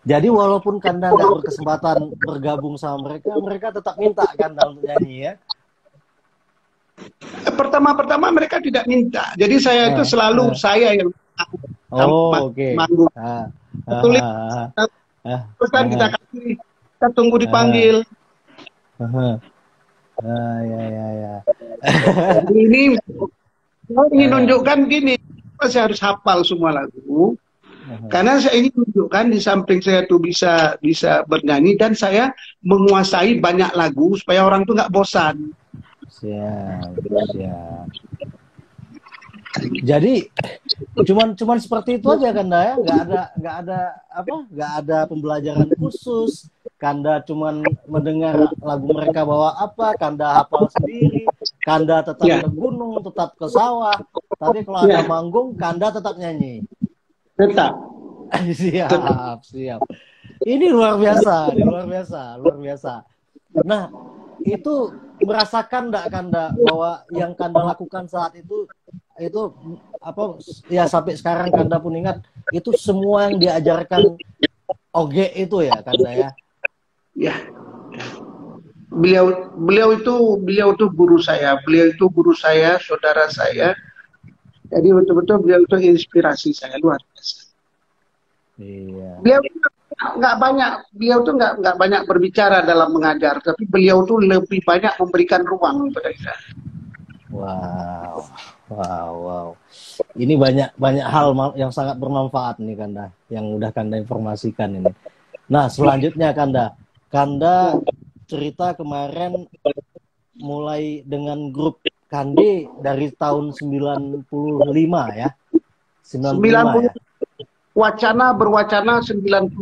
Jadi walaupun Kanda nggak berkesempatan bergabung sama mereka, mereka tetap minta Kanda untuk nyanyi ya. Pertama-pertama mereka tidak minta. Jadi saya itu selalu saya yang manggung. Tulis terus kan kita tunggu dipanggil. Ya. Ini saya ingin menunjukkan gini, saya harus hafal semua lagu. Karena saya ingin menunjukkan di samping saya tuh bisa bernyanyi dan saya menguasai banyak lagu supaya orang tuh nggak bosan. Siap. Jadi cuman seperti itu aja Kanda ya, nggak ada pembelajaran khusus. Kanda cuman mendengar lagu mereka bawa apa, Kanda hafal sendiri. Kanda tetap ke gunung, tetap ke sawah. Tapi kalau ada manggung, Kanda tetap nyanyi. Tetap. Siap. Ini luar biasa. Nah, itu merasakan enggak Kanda bahwa yang Kanda lakukan saat itu apa ya, sampai sekarang Kanda pun ingat itu semua yang diajarkan Oge itu ya Kanda ya? Ya. Beliau itu guru saya, saudara saya. Jadi betul-betul beliau itu inspirasi saya luar biasa. Iya. Beliau beliau tuh nggak banyak berbicara dalam mengajar, tapi beliau tuh lebih banyak memberikan ruang kepada kita. Wow, wow, wow. Ini banyak hal yang sangat bermanfaat nih Kanda, yang udah Kanda informasikan ini. Nah, selanjutnya Kanda cerita kemarin mulai dengan grup Kande dari tahun 95 ya. 95 ya. Berwacana 95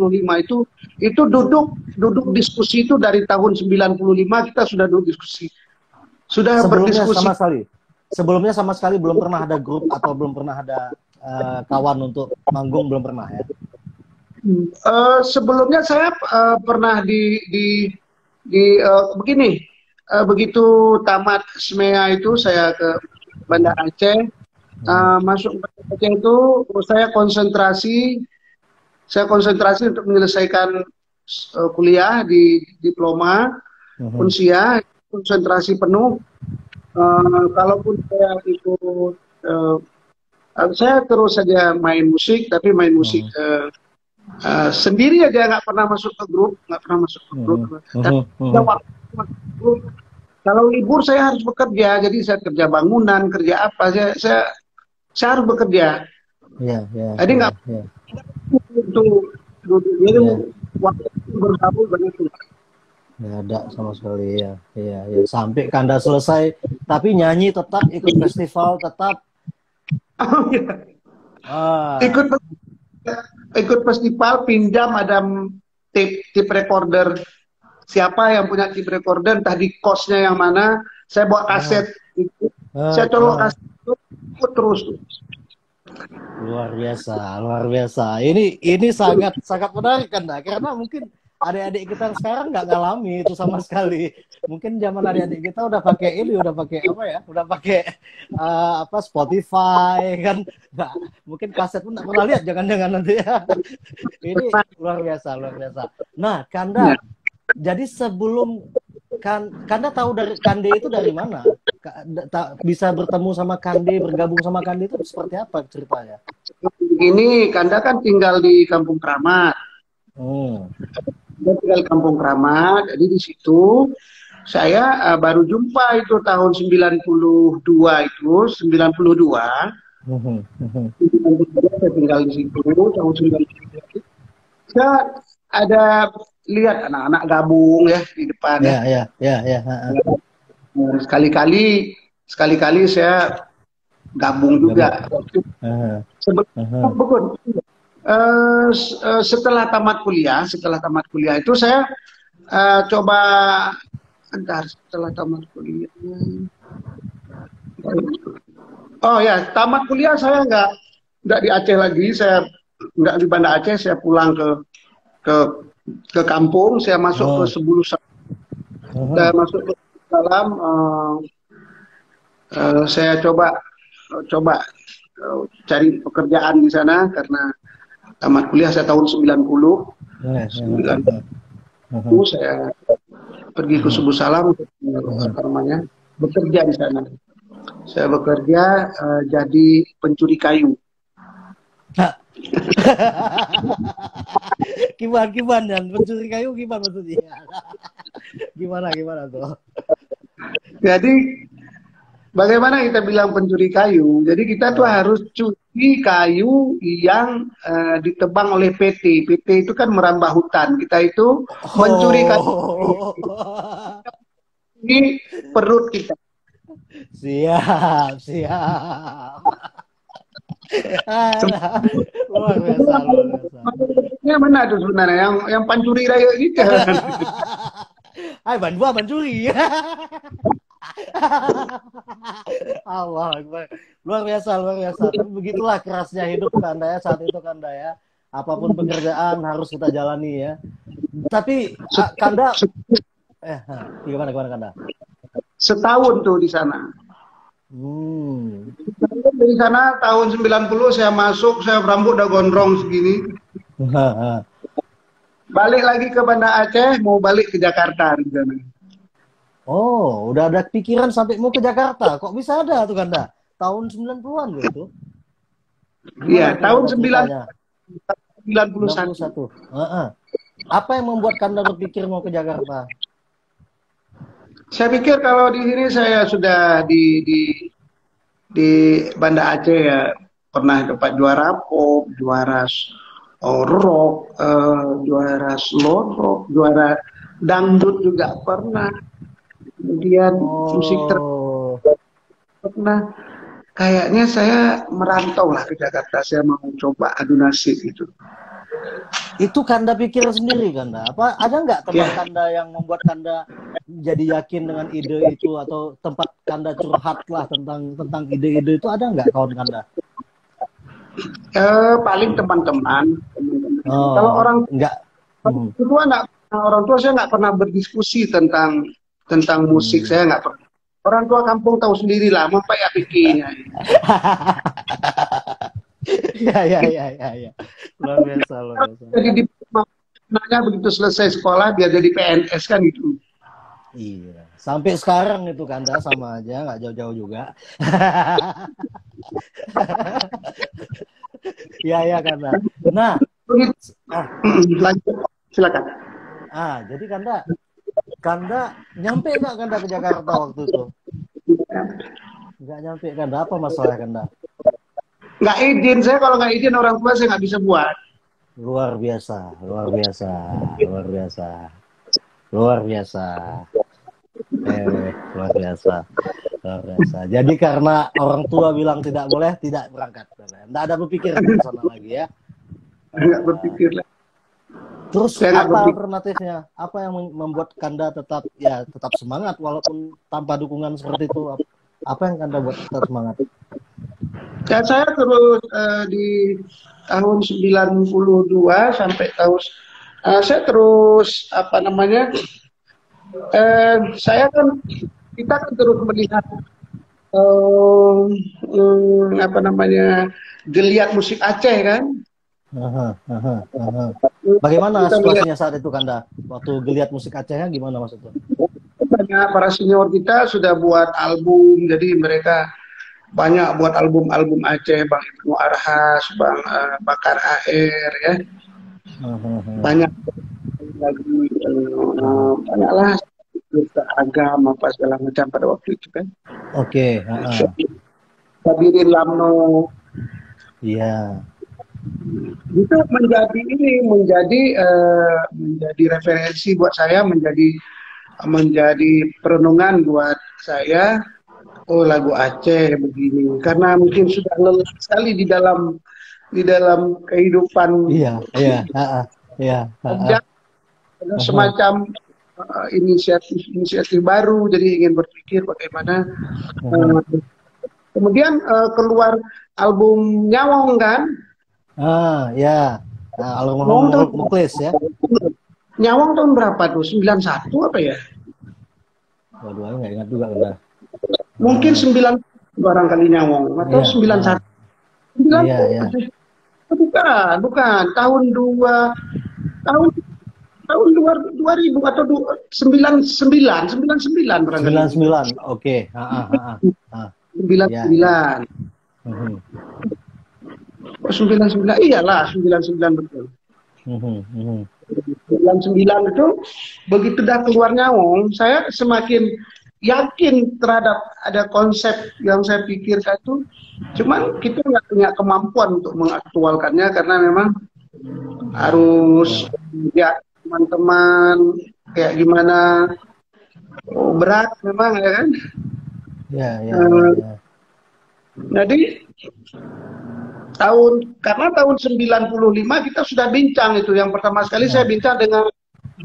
itu duduk diskusi itu dari tahun 95 kita sudah duduk diskusi. Sudah berdiskusi. Sebelumnya sama sekali belum pernah ada grup atau belum pernah ada kawan untuk manggung, belum pernah ya. Sebelumnya saya pernah begini, begitu tamat SMEA itu saya ke Banda Aceh. Masuk Banda Aceh itu saya konsentrasi untuk menyelesaikan kuliah di diploma Unsia, konsentrasi penuh. Kalaupun saya ikut, saya terus saja main musik, tapi main musik sendiri aja, nggak pernah masuk ke grup. Tapi kalau libur saya harus bekerja, jadi saya kerja bangunan, kerja apa, saya harus bekerja. Jadi nggak untuk jadi waktu bergabung banyak tuh. Nggak ada sama sekali ya. Sampai Kanda selesai, tapi nyanyi tetap, ikut festival tetap. Ikut festival, pinjam ada tape recorder. Siapa yang punya tape recorder, entah di kosnya yang mana, saya bawa kaset. Saya colok kaset ikut terus. Luar biasa. Ini sangat menarik Kanda, karena mungkin adik-adik kita sekarang nggak ngalami itu sama sekali. Mungkin zaman adik-adik kita udah pakai Spotify kan. Nah, mungkin kaset pun nggak pernah lihat, jangan-jangan nanti ya. Ini luar biasa. Nah, Kanda, jadi sebelum Kanda tahu dari Kande itu dari mana? Bisa bertemu sama Kande, bergabung sama Kande itu seperti apa ceritanya? Ini Kanda kan tinggal di Kampung Kramat. Dia tinggal di Kampung Kramat, jadi di situ saya baru jumpa itu tahun 92 itu, 92. Saya tinggal di situ tahun 92. Saya ada lihat anak-anak gabung ya di depan. Ya. Sekali-kali saya gabung juga. Setelah tamat kuliah itu saya coba setelah tamat kuliah. Oh ya, tamat kuliah saya nggak di Aceh lagi, saya nggak di Banda Aceh, saya pulang ke kampung, saya masuk ke Sebulu Salam. Saya masuk ke Salam, saya coba cari pekerjaan di sana karena tamat kuliah saya tahun 90. Saya pergi ke Subuh Salam, bekerja di sana. Saya bekerja jadi pencuri kayu. Gimana dan pencuri kayu gimana maksudnya? Gimana tuh? Jadi bagaimana kita bilang pencuri kayu? Jadi kita tuh harus cuci kayu yang ditebang oleh PT. PT itu kan merambah hutan. Kita itu mencuri kayu di perut kita. Siap. Luar biasa. Ya mana tuh sebenarnya yang pancuri raya gitu. Bancuri. Allah Akbar. Luar biasa. Tapi begitulah kerasnya hidup Kanda ya saat itu Kanda ya. Apapun pekerjaan harus kita jalani ya. Tapi Kanda gimana Kanda? Setahun tuh di sana. Dari sana tahun 90 saya masuk, saya rambut udah gondrong segini. Balik lagi ke Banda Aceh, mau balik ke Jakarta di sana. Oh, udah ada pikiran sampai mau ke Jakarta. Kok bisa ada tuh Kanda? tahun 90-an loh itu. Iya, Gimana tuh tahun Kanda ceritanya? 91. 91. Heeh. Apa yang membuat Kanda berpikir mau ke Jakarta? Saya pikir kalau di sini saya sudah di Banda Aceh ya pernah dapat juara pop, juara rock, juara slow rock, juara dangdut juga pernah. Kemudian musik Oh, pernah. Kayaknya saya merantau lah ke Jakarta. Saya mau coba adu nasib itu. itu Kanda pikir sendiri Kanda? Apa ada nggak teman Ya, Kanda yang membuat Kanda jadi yakin dengan ide itu atau tempat Kanda curhat lah tentang ide-ide itu ada nggak kawan Kanda? paling teman-teman. Kalau Oh, orang nggak. Hmm. tua nggak, orang tua saya nggak pernah berdiskusi tentang musik. Hmm. Saya nggak pernah. Orang tua kampung tahu sendiri lah, apa ya pikirnya. Ya. Luar biasa, luar biasa. Jadi di nanya begitu selesai sekolah biar jadi PNS kan gitu. Iya, sampai sekarang itu Kanda sama aja, nggak jauh-jauh juga. Ya Kanda. Nah, ah, Lanjut, silakan. jadi Kanda nyampe nggak Kanda ke Jakarta waktu itu? Nggak nyampe Kanda, apa masalah Kanda? Nggak izin, saya kalau nggak izin orang tua saya nggak bisa buat. Luar biasa, luar biasa, luar biasa, luar biasa. Luar biasa, luar biasa. Jadi karena orang tua bilang tidak boleh, tidak berangkat. Nggak ada berpikir ke sana lagi ya. Nggak berpikir lah. Terus Saya nggak apa berpikir. alternatifnya? Apa yang membuat Kanda tetap semangat walaupun tanpa dukungan seperti itu? Apa yang Kanda buat tetap semangat? Ya, saya terus di tahun 92 sampai tahun saya terus apa namanya saya kan kita kan terus melihat apa namanya geliat musik Aceh kan. Aha. Bagaimana Kita melihat situasinya saat itu Kanda? Waktu geliat musik Acehnya gimana maksudnya? banyak para senior kita sudah buat album, jadi mereka banyak buat album-album Aceh, Bang Ibnu Arhas, Bang Bakar AR ya, banyak lagi banyaklah cerita agama apa segala macam pada waktu itu kan. Oke. Sabirin Lamno Iya. itu menjadi referensi buat saya, menjadi perenungan buat saya. Oh, lagu Aceh begini karena mungkin sudah lelah sekali di dalam kehidupan Iya. ada semacam inisiatif baru, jadi ingin berpikir bagaimana kemudian keluar album Nyawong kan. Ya. Nyawong Muklis ya. Nyawong tahun berapa tuh? 91 apa ya? Waduh, nggak ingat juga Kanda. Mungkin 9 barangkali Nyawong atau 91. 90. Bukan. Tahun 2000 atau 99 barangkali. 99. Oke. 99. Oh, 99. Iyalah, 99 betul. 99 itu begitu dah keluar Nyawong, saya semakin yakin terhadap ada konsep yang saya pikirkan itu. Cuman kita nggak punya kemampuan untuk mengaktualkannya karena memang harus ya teman-teman kayak gimana, berat memang ya kan. Ya. Jadi karena tahun 95 kita sudah bincang itu. Yang pertama sekali saya bincang dengan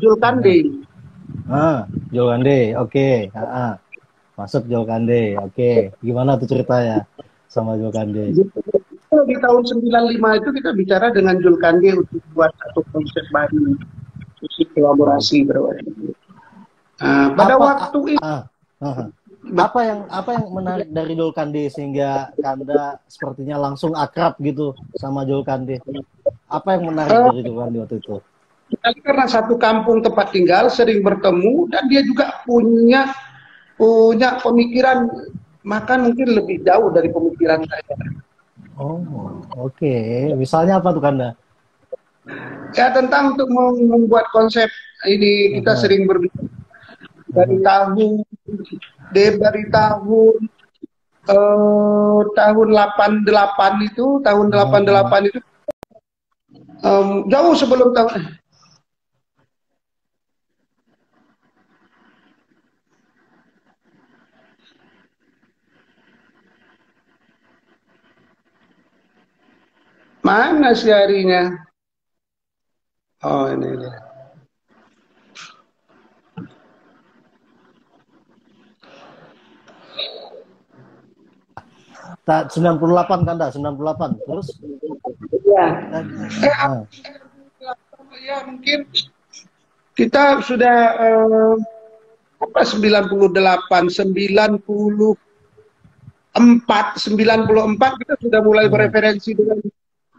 Julkande. Julkande, oke. Masuk Julkande, oke. Gimana tuh ceritanya sama Julkande? Di tahun 95 itu kita bicara dengan Julkande untuk buat satu konsep baru, musik kolaborasi berwarna. Pada waktu itu apa yang menarik dari Julkande sehingga Kanda sepertinya langsung akrab gitu sama Julkande? Apa yang menarik dari Julkande waktu itu? Karena satu kampung tempat tinggal, sering bertemu, dan dia juga punya pemikiran maka mungkin lebih jauh dari pemikiran saya. Oh, oke. Misalnya apa tuh Kanda? Ya tentang untuk membuat konsep ini kita Aha, sering berbicara dari aha. tahun dari tahun 88 itu, tahun Aha, aha. 88 itu jauh sebelum tahun mana sih harinya? Oh ini dia. Tak 98 Kanda, 98. Terus Ya. eh, Eh, ah. ya mungkin kita sudah apa 98, 94 kita sudah mulai Aha. bereferensi dengan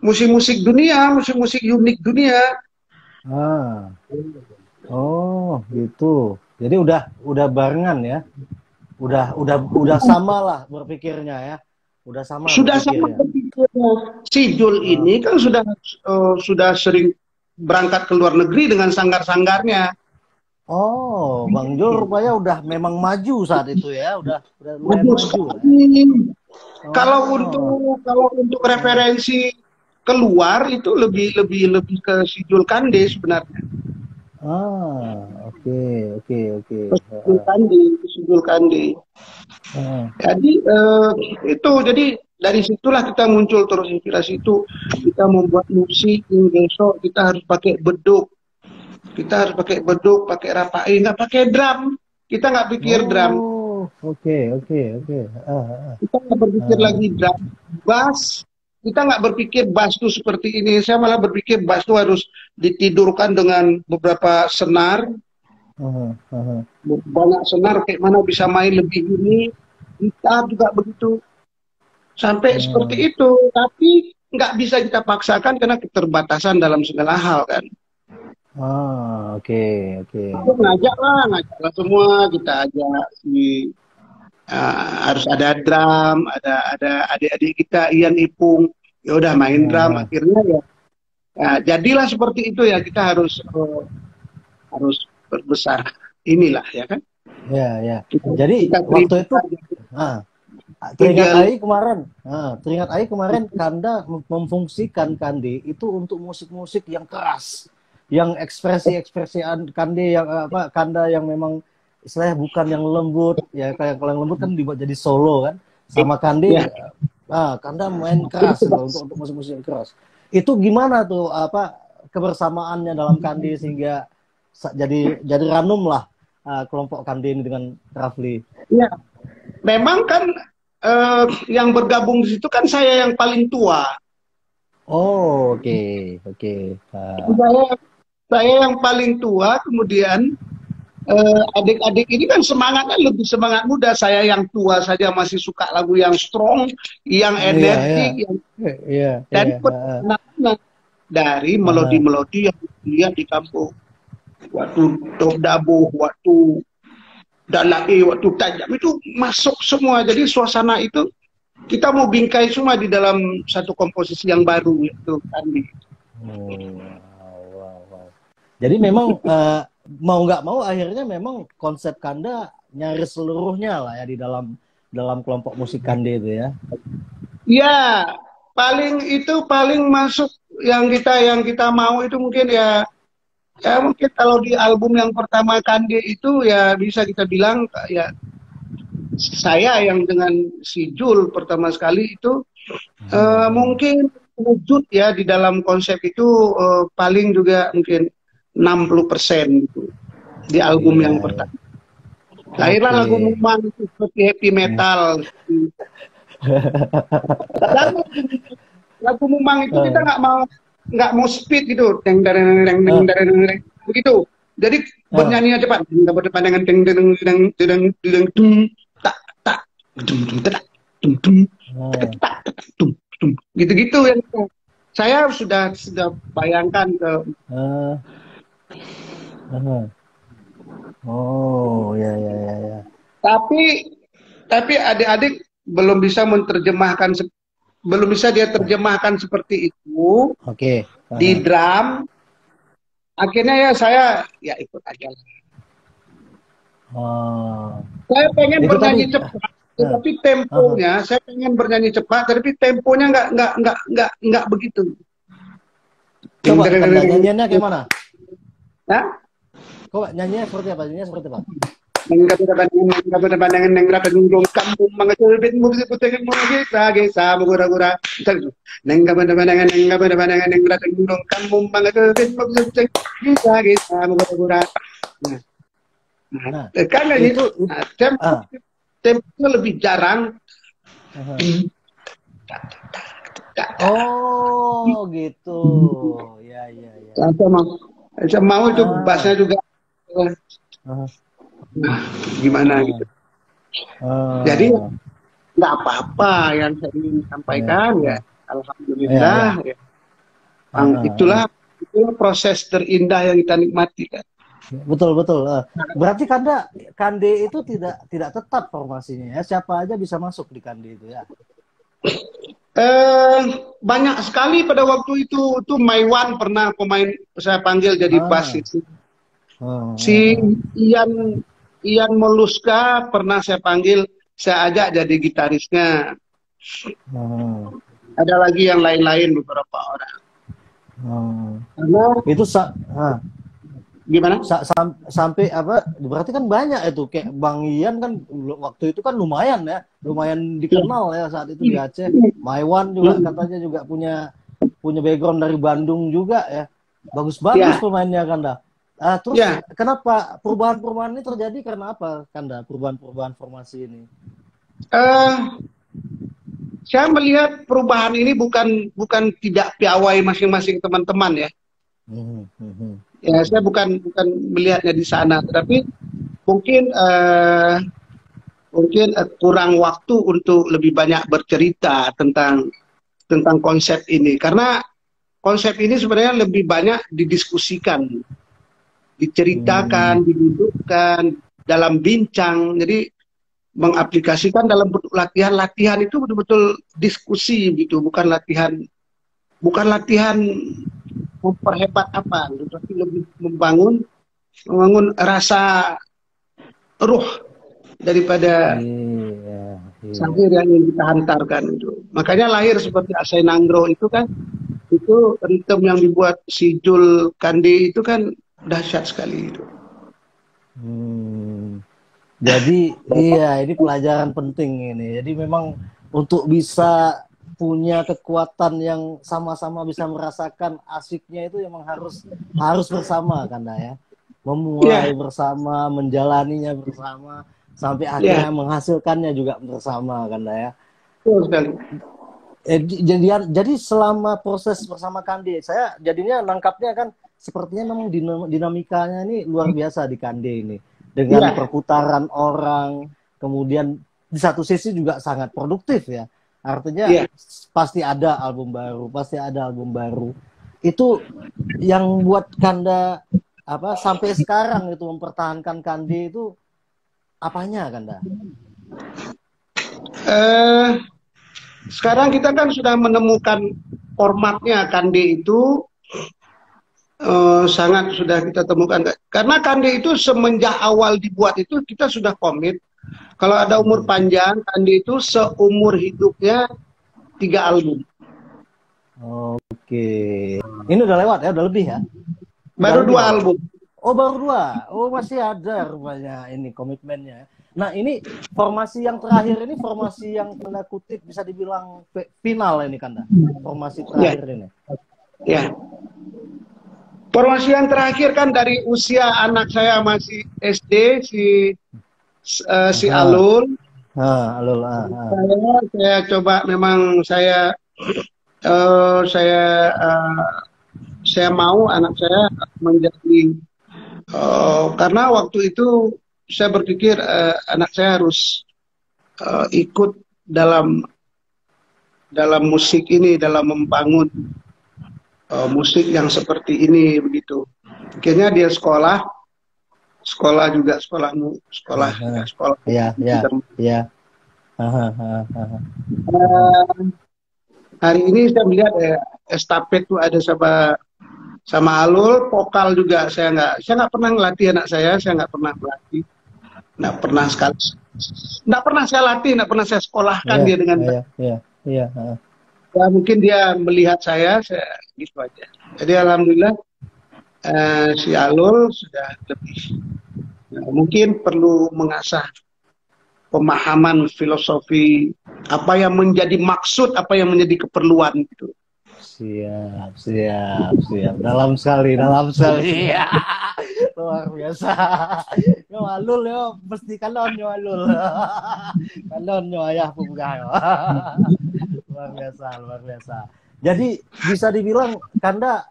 musik-musik dunia, musik-musik unik dunia. Ah. Oh, gitu. Jadi udah barengan ya. Udah sama lah berpikirnya ya. Udah sama Sudah sama berpikirnya. berpikirnya. Si Jul Ah. ini kan sudah sering berangkat ke luar negeri dengan sanggar-sanggarnya. Oh, Bang Jul rupanya udah memang maju saat itu ya. Udah lumayan Bagus maju ya. sekali. Oh. Kalau untuk Ah. referensi keluar itu lebih ke si Jul Kande sebenarnya. Ah, oke, oke, oke. Jul Kande, si Jul Kande. Ah. Jadi itu jadi dari situlah kita muncul terus inspirasi itu kita membuat musik yang besok kita harus pakai beduk, kita harus pakai beduk, pakai rapai, nggak pakai drum, kita nggak pikir drum, Oh, oke, oke, oke. kita nggak berpikir Ah. lagi drum, bass, kita nggak berpikir bass itu seperti ini, saya malah berpikir bass itu harus ditidurkan dengan beberapa senar, Ah. Ah. banyak senar, kayak mana bisa main lebih ini, gitar juga begitu. Sampai Ah. seperti itu, tapi nggak bisa kita paksakan karena keterbatasan dalam segala hal kan. Ah, oke, oke, Aku oke. ngajaklah semua kita ajak si harus ada drum, ada adik-adik kita Ian Ipung, ya udah main drum, Ah. akhirnya ya, jadilah seperti itu ya kita harus berbesar inilah ya kan. Ya, ya. Kita, Jadi kita waktu terima itu, saja. ah, teringat Tinggal Ai kemarin, Kanda memfungsikan Kande itu untuk musik-musik yang keras, yang ekspresi-ekspresi Kande yang apa Kanda yang memang istilahnya bukan yang lembut, ya kayak kalau yang lembut kan dibuat jadi solo kan, sama ya Kande, Kanda main keras gitu, untuk musik-musik yang keras. Itu gimana tuh apa kebersamaannya dalam Kande sehingga jadi ranum lah kelompok Kande ini dengan Rafli. ya memang kan yang bergabung di situ kan saya yang paling tua. Oh, oke, oke. Saya yang paling tua, kemudian adik-adik ini kan semangatnya lebih semangat muda. Saya yang tua saja masih suka lagu yang strong, yang Iya, iya. energik, yang Iya, dari iya. anak-anak, dari Heeh. melodi-melodi yang dilihat di kampung. Waktu Dabuh, waktu Dalai, waktu Tajam itu masuk semua. Jadi suasana itu kita mau bingkai semua di dalam satu komposisi yang baru itu kan. Oh, wow, wow, wow. Jadi memang mau nggak mau akhirnya memang konsep Kanda nyaris seluruhnya lah ya di dalam dalam kelompok musik Kande itu ya. Ya, paling masuk yang kita mau itu mungkin ya mungkin kalau di album yang pertama Kande itu ya bisa kita bilang ya saya yang dengan si Jul pertama sekali itu mungkin wujud ya di dalam konsep itu paling juga mungkin 60% gitu di album Iya, yang iya. pertama. Lahirlah Oke. lagu Mumang itu seperti heavy metal. Dan lagu Mumang itu kita Eh, nggak mau speed gitu, deng deng deng deng eh, deng deng begitu. Jadi eh, bernyanyi cepat, berdepan dengan deng deng deng deng deng deng tak tak dum dum tak dum dum tak eh, tak dum dum gitu-gitu yang saya sudah bayangkan ke eh, eh. Oh, ya, ya, ya, ya. tapi tapi adik-adik belum bisa menerjemahkan, belum bisa dia terjemahkan seperti itu Oke. di drum. Akhirnya ya saya ya ikut aja. Oh. Saya pengen Itu bernyanyi tadi. cepat, tapi temponya saya pengen bernyanyi cepat, tapi temponya nggak begitu. Coba Kanda nyanyiannya kayak mana? Ya? Coba nyanyinya seperti apa? Nyanyinya seperti apa? Kampung mengecubit musik putih mau gesa gura-gura. Kampung mengecubit musik gesa gura-gura. Nah, Karena itu tempo lebih jarang. Oh, gitu. Ya. Saya mau itu bassnya juga. Nah, gimana gitu. Jadi nggak apa-apa yang saya ingin sampaikan ya. Alhamdulillah. Ya. Itulah proses terindah yang kita nikmati kan. Betul. Berarti Kande itu tidak tetap formasinya ya. Siapa aja bisa masuk di Kande itu ya. Banyak sekali pada waktu itu Maiwan pernah pemain saya panggil jadi basis. Si Ian Moluska pernah saya panggil, saya ajak jadi gitarisnya. Ada lagi yang lain-lain beberapa orang. Karena itu gimana? Sampai apa? Berarti kan banyak itu kayak Bang Ian kan waktu itu kan lumayan dikenal ya saat itu di Aceh. Maiwan juga katanya juga punya background dari Bandung juga ya. Bagus-bagus pemainnya Kanda. Terus kenapa perubahan-perubahan ini terjadi karena apa Kanda? Perubahan-perubahan formasi ini? Saya melihat perubahan ini bukan tidak piawai masing-masing teman-teman ya. Ya, saya bukan melihatnya di sana, tapi mungkin kurang waktu untuk lebih banyak bercerita tentang konsep ini, karena konsep ini sebenarnya lebih banyak didiskusikan, diceritakan, didudukkan dalam bincang. Jadi mengaplikasikan dalam bentuk latihan itu betul-betul diskusi gitu, bukan latihan memperhebat apa, tapi lebih membangun rasa ruh daripada syair yang ingin kita hantarkan itu. Makanya lahir seperti Asai Nanggro itu kan, itu ritme yang dibuat si Jul Kande itu kan dahsyat sekali itu. Jadi ini pelajaran penting ini. Jadi memang untuk bisa punya kekuatan yang sama-sama bisa merasakan asiknya itu memang harus bersama Kanda ya. Memulai bersama, menjalaninya bersama sampai akhirnya menghasilkannya juga bersama Kanda ya. Jadi selama proses bersama Kande, saya jadinya nangkapnya kan sepertinya memang dinamikanya ini luar biasa di Kande ini. Dengan perputaran orang, kemudian di satu sisi juga sangat produktif ya. Artinya pasti ada album baru. Itu yang buat Kanda sampai sekarang itu mempertahankan Kande itu apanya Kanda? Sekarang kita kan sudah menemukan formatnya Kande itu. Sangat sudah kita temukan, karena Kande itu semenjak awal dibuat itu kita sudah komit kalau ada umur panjang, Kande itu seumur hidupnya 3 album. Oke, ini udah lewat ya, udah lebih ya? Baru 2 album. Oh baru 2, masih ada rupanya ini komitmennya. Nah ini formasi yang terakhir ini formasi yang tanda kutip bisa dibilang final ini Kanda, formasi terakhir ini. Ya. Formasi yang terakhir kan dari usia anak saya masih SD, si Alul. Alul. Saya coba, memang saya mau anak saya menjadi, karena waktu itu saya berpikir anak saya harus ikut dalam musik ini, dalam membangun musik yang seperti ini begitu. Akhirnya dia sekolah juga sekolah. Iya. Eh, hari ini saya melihat estafet tuh ada sama Alul, vokal juga saya nggak pernah ngelatih anak saya nggak pernah melatih, nggak pernah sekali, nggak pernah saya latih, nggak pernah saya sekolahkan Iya, dia dengan iya, iya, iya. ya, mungkin dia melihat saya gitu aja. Jadi alhamdulillah si Alul sudah lebih mungkin perlu mengasah pemahaman filosofi apa yang menjadi maksud, apa yang menjadi keperluan gitu. Siap, siap, siap. Dalam sekali, dalam sekali. Ya, luar biasa. Yo alul yo, mesti kalon yo alul. Kalon yo ayah punggah yo. Luar biasa, luar biasa. Jadi bisa dibilang Kanda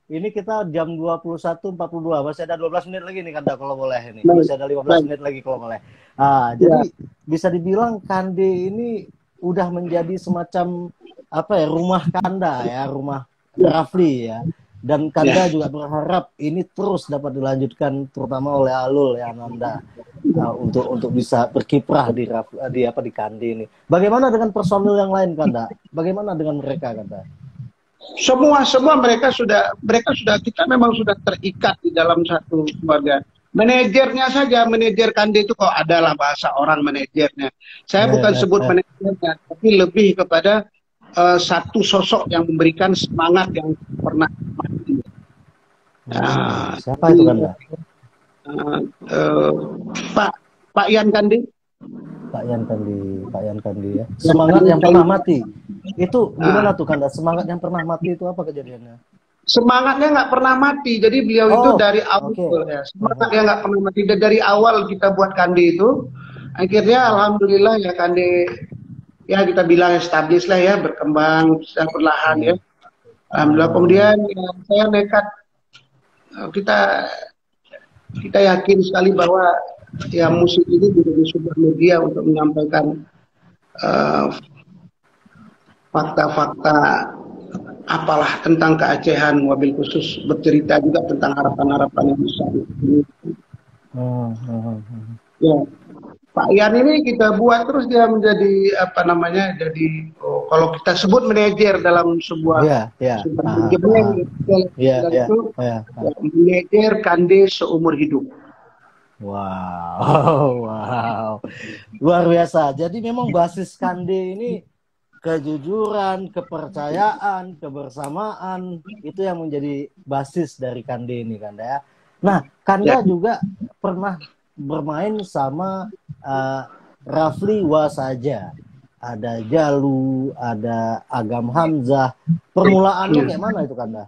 ini kita jam 21.42, masih ada 12 menit lagi nih Kanda kalau boleh ini. Masih ada 15 menit lagi kalau boleh. Jadi bisa dibilang Kande ini udah menjadi semacam apa ya, rumah Kanda ya, rumah Rafli ya. Dan Kanda juga berharap ini terus dapat dilanjutkan terutama oleh Alul ya Nanda untuk bisa berkiprah di Kande ini. Bagaimana dengan personil yang lain Kanda? Bagaimana dengan mereka Kanda? Semua mereka sudah kita memang sudah terikat di dalam satu keluarga. Manajernya saja, manajer Kande itu kok adalah bahasa orang manajernya. Saya bukan sebut manajernya, tapi lebih kepada satu sosok yang memberikan semangat yang pernah mati. Siapa itu Kanda? Pak Yan Kande. Pak Yan Kandi ya. Semangat yang pernah mati. Itu gimana tuh Kanda? Semangat yang pernah mati itu apa kejadiannya? Semangatnya nggak pernah mati. Jadi beliau itu dari awal ya. Semangatnya nggak pernah mati. Dari awal kita buat Kande itu, akhirnya alhamdulillah ya Kande ya kita bilang established lah ya, berkembang secara perlahan ya. Alhamdulillah. Kemudian ya, saya nekat, kita yakin sekali bahwa ya musik ini menjadi sebuah media untuk menyampaikan fakta-fakta apalah tentang keacehan, wabil khusus bercerita juga tentang harapan-harapan yang besar. Ya, Pak Yan ini kita buat terus dia menjadi apa namanya? Jadi kalau kita sebut manajer dalam sebuah manajer Kande seumur hidup. Wow, luar biasa. Jadi memang basis Kande ini kejujuran, kepercayaan, kebersamaan itu yang menjadi basis dari Kande ini Kanda ya. Nah, Kanda juga pernah bermain sama Rafli Wasaja. Ada Jalu, ada Agam Hamzah. Permulaannya kayak mana itu Kanda?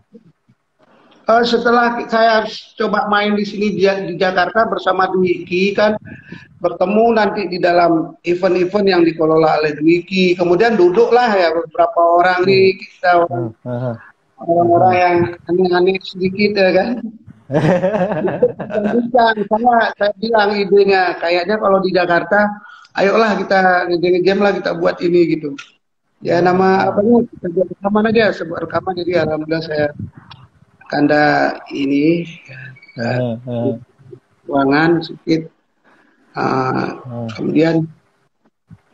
Setelah saya coba main di sini di Jakarta bersama Dwiki kan, bertemu nanti di dalam event-event yang dikelola oleh Dwiki, kemudian duduklah ya beberapa orang nih kita orang-orang yang aneh-aneh sedikit ya kan. Saya bilang idenya kayaknya kalau di Jakarta, ayolah kita ngejam lah kita buat ini gitu. Ya nama apanya kita buat rekaman aja, sebuah rekaman jadi alhamdulillah saya Kanda ini ruangan sedikit, kemudian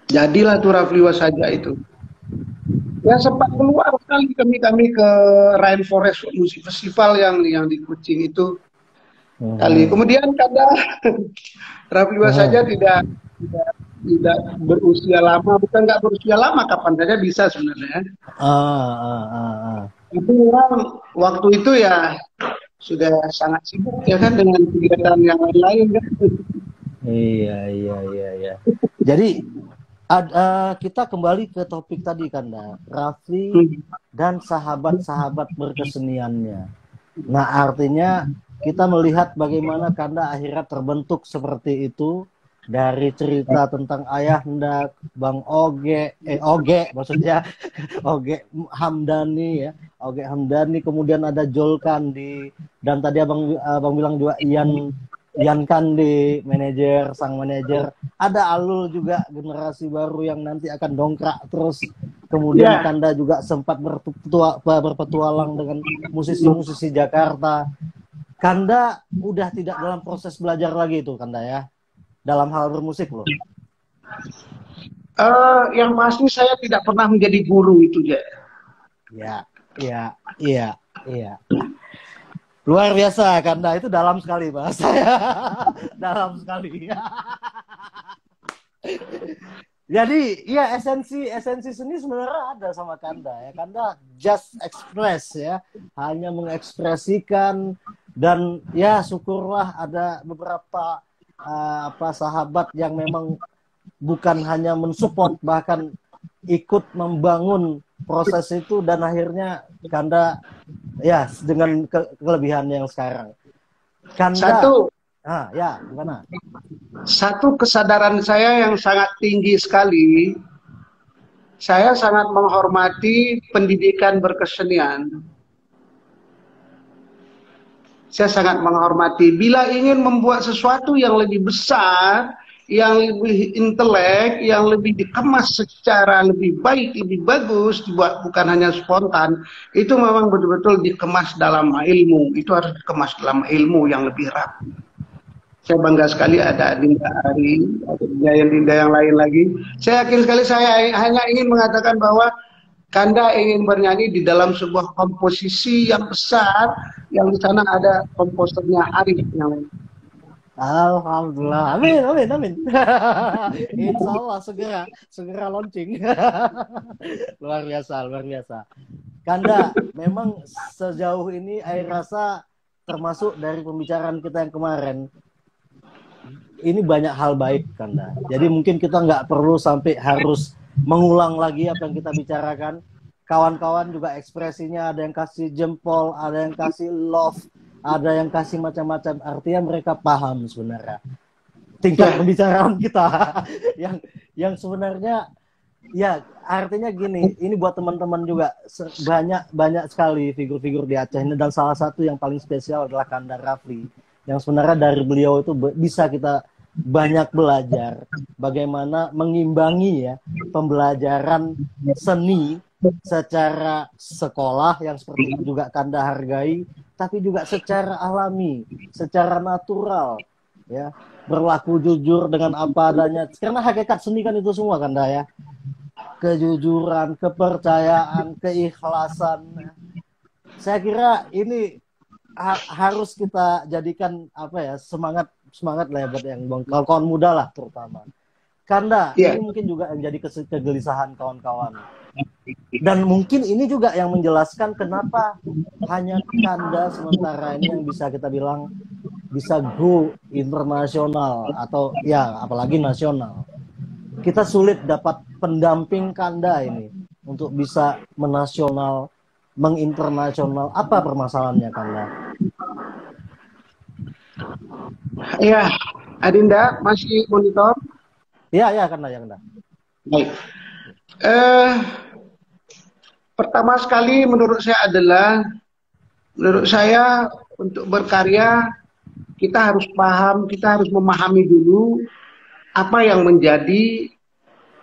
jadilah tuh Rafli Wasaja itu. Ya sempat keluar sekali kami ke Rainforest Music Festival yang di Kucing itu kali. Kemudian Kanda Rafli Wasaja tidak berusia lama, bukan nggak berusia lama, kapan saja bisa sebenarnya. Tapi orang waktu itu ya sudah sangat sibuk ya kan dengan kegiatan yang lain kan. Iya. Jadi kita kembali ke topik tadi Kanda, Rafli dan sahabat-sahabat berkeseniannya. Nah artinya kita melihat bagaimana Kanda akhirnya terbentuk seperti itu. Dari cerita tentang Ayahanda, Bang Oge maksudnya Oge Hamdani ya, Oge Hamdani, kemudian ada Jol Kandi, dan tadi abang bilang juga Yan Kandi, sang manajer, ada Alul juga generasi baru yang nanti akan dongkrak terus, kemudian Kanda juga sempat berpetualang dengan musisi-musisi Jakarta. Kanda udah tidak dalam proses belajar lagi itu Kanda ya, dalam hal bermusik loh. Yang pasti saya tidak pernah menjadi guru itu ya. Iya. Luar biasa, Kanda itu dalam sekali bahasa ya. Dalam sekali. Jadi ya esensi seni sebenarnya ada sama Kanda ya. Kanda just express ya, hanya mengekspresikan, dan ya syukurlah ada beberapa sahabat yang memang bukan hanya mensupport, bahkan ikut membangun proses itu, dan akhirnya Kanda ya dengan kelebihan yang sekarang. Kanda gimana? Satu kesadaran saya yang sangat tinggi sekali, saya sangat menghormati pendidikan berkesenian. Saya sangat menghormati. Bila ingin membuat sesuatu yang lebih besar, yang lebih intelek, yang lebih dikemas secara lebih baik, lebih bagus, dibuat bukan hanya spontan, itu memang betul-betul dikemas dalam ilmu. Itu harus dikemas dalam ilmu yang lebih rapi. Saya bangga sekali ada Dinda Ari, ada Dinda yang lain lagi. Saya yakin sekali, saya hanya ingin mengatakan bahwa Kanda ingin bernyanyi di dalam sebuah komposisi yang besar, yang di sana ada komposernya Arif yang lain. Alhamdulillah, amin. Insya Allah segera launching. Luar biasa. Kanda, memang sejauh ini Air Rasa termasuk dari pembicaraan kita yang kemarin, ini banyak hal baik, Kanda. Jadi mungkin kita nggak perlu sampai harus mengulang lagi apa yang kita bicarakan. Kawan-kawan juga ekspresinya ada yang kasih jempol, ada yang kasih love, ada yang kasih macam-macam. Artinya mereka paham sebenarnya tingkat pembicaraan kita yang sebenarnya ya artinya gini. Ini buat teman-teman juga, banyak sekali figur-figur di Aceh ini, dan salah satu yang paling spesial adalah Kanda Rafli, yang sebenarnya dari beliau itu bisa kita banyak belajar bagaimana mengimbangi ya pembelajaran seni secara sekolah yang seperti itu juga Kanda hargai, tapi juga secara alami, secara natural ya, berlaku jujur dengan apa adanya, karena hakikat seni kan itu semua, Kanda ya, kejujuran, kepercayaan, keikhlasan. Saya kira ini harus kita jadikan semangat lah ya buat yang kawan-kawan muda lah terutama. Kanda, ini mungkin juga yang jadi kegelisahan kawan-kawan. Dan mungkin ini juga yang menjelaskan kenapa hanya Kanda sementara ini yang bisa kita bilang bisa go internasional atau ya apalagi nasional. Kita sulit dapat pendamping Kanda ini untuk bisa menasional, menginternasional. Apa permasalahannya, Kanda? Ya, Adinda masih monitor? Ya, Kanda. Baik. Pertama sekali menurut saya untuk berkarya kita harus paham, kita harus memahami dulu apa yang menjadi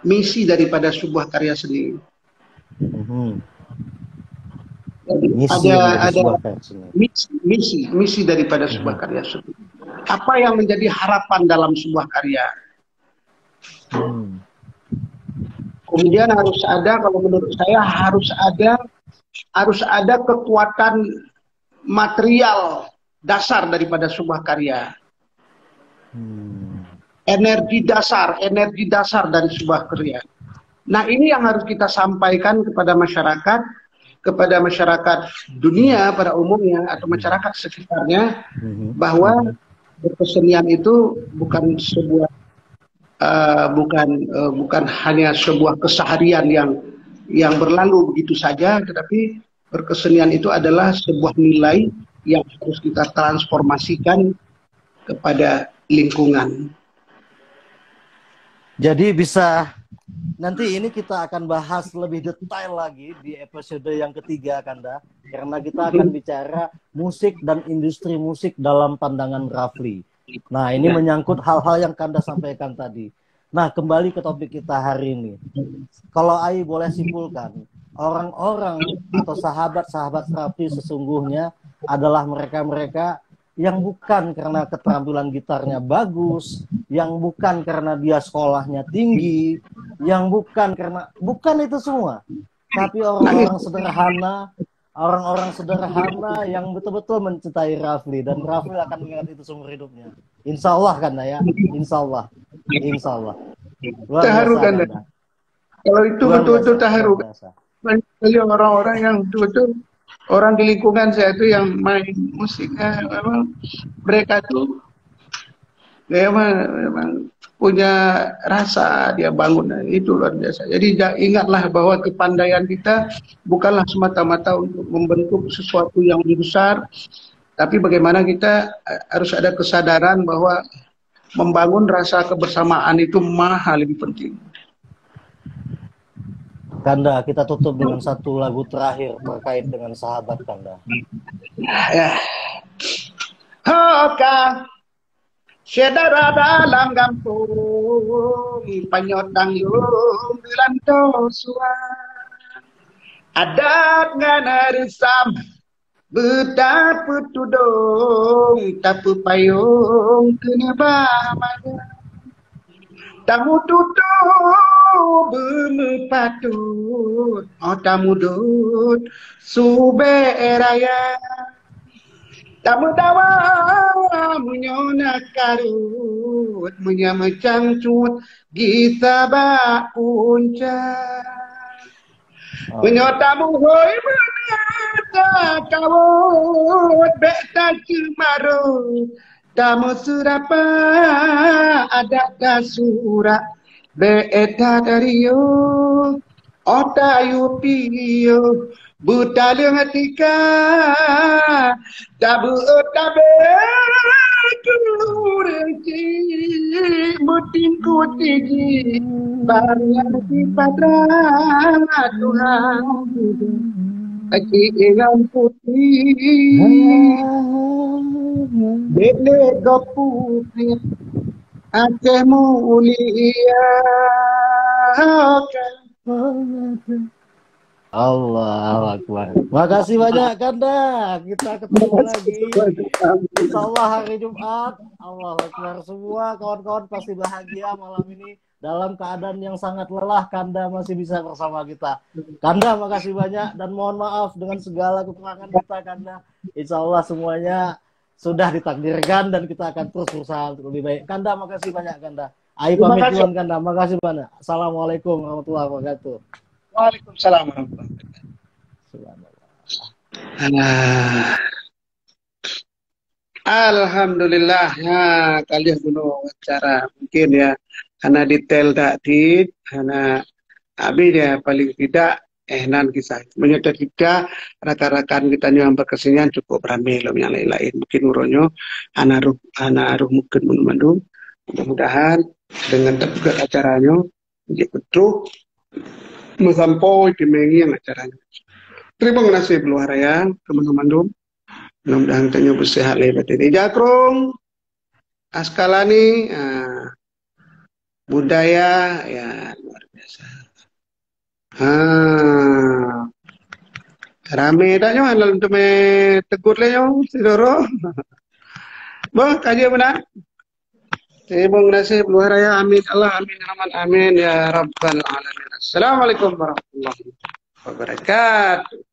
misi daripada sebuah karya seni. Misi daripada sebuah karya seni. Apa yang menjadi harapan dalam sebuah karya. Kemudian harus ada, kalau menurut saya harus ada kekuatan material dasar daripada sebuah karya. Energi dasar dari sebuah karya. Nah, ini yang harus kita sampaikan kepada masyarakat dunia pada umumnya atau masyarakat sekitarnya, bahwa berkesenian itu bukan hanya sebuah keseharian yang berlalu begitu saja, tetapi berkesenian itu adalah sebuah nilai yang harus kita transformasikan kepada lingkungan. Jadi bisa nanti ini kita akan bahas lebih detail lagi di episode yang ketiga, Kanda, karena kita akan bicara musik dan industri musik dalam pandangan Rafli. Nah, ini menyangkut hal-hal yang Kanda sampaikan tadi. Nah, kembali ke topik kita hari ini. Kalau Ai boleh simpulkan, orang-orang atau sahabat-sahabat Rafli sesungguhnya adalah mereka-mereka yang bukan karena keterampilan gitarnya bagus, yang bukan karena dia sekolahnya tinggi, yang bukan itu semua, tapi orang-orang sederhana yang betul-betul mencintai Rafli, dan Rafli akan mengingat itu seumur hidupnya. Insya Allah kan ya, insya Allah. Luar Terharu biasa kan? Kanda. Kalau itu Luar betul-betul biasa, terharu. luar biasa. Banyak sekali orang-orang yang betul-betul orang di lingkungan saya itu yang main musiknya, memang mereka tuh memang punya rasa, dia bangun, itu luar biasa. Jadi ingatlah bahwa kepandaian kita bukanlah semata-mata untuk membentuk sesuatu yang lebih besar, tapi bagaimana kita harus ada kesadaran bahwa membangun rasa kebersamaan itu mahal lebih penting. Kanda, kita tutup dengan satu lagu terakhir terkait dengan sahabat Kanda. Ya. Hoka sedara dalam kampung panyotang yung bilanto suan adat nganarisam betat petudong tapu payung kena bamanya tamu tutup bermepatut tamu dut suberaya tamu dawa munyona karut munyama cangcut gisa ba punca munyotamu hoi menata kawut beta cimarut tamu surapa ada kasura beta dariyo otayu piyo Budalung hatika tabu tabe kureci mutin kutiji barang di patra Tuhan aki ingan putih dele gopupnya aceh mulia Allah Akbar. Makasih banyak Kanda. Kita ketemu lagi. Insya Allah hari Jumat. Allah Akbar. Semua kawan-kawan pasti bahagia malam ini. Dalam keadaan yang sangat lelah, Kanda masih bisa bersama kita. Kanda, makasih banyak. Dan mohon maaf dengan segala kekurangan kita, Kanda. Insya Allah semuanya sudah ditakdirkan dan kita akan terus berusaha untuk lebih baik. Kanda, makasih banyak Kanda. Ayo pamit duluan Kanda. Makasih banyak. Assalamualaikum warahmatullahi wabarakatuh. Waalaikumsalam warahmatullahi wabarakatuh. Alhamdulillah ya kalian bunuh acara mungkin ya karena detail tadi karena abi dia paling tidak nan kisah menyedot kita rakan-rakan kita yang berkesenian cukup ramai loh yang lain-lain mungkin uronyo anak ruh mungkin mendu mudah-mudahan dengan terbuka acaranya betul Mesampo dimengi yang acaranya. Terima kasih luar ya teman-teman dum. Mudah-mudahan tanya bersehat lebat ini. Jakrung, Askalani, budaya ya luar biasa. Rame dah nyo dalam tu me tegur le nyo sidoro. Bah kaji benar. Terima kasih luar ya amin Allah amin rahman amin ya rabbal alamin. Assalamualaikum warahmatullahi wabarakatuh.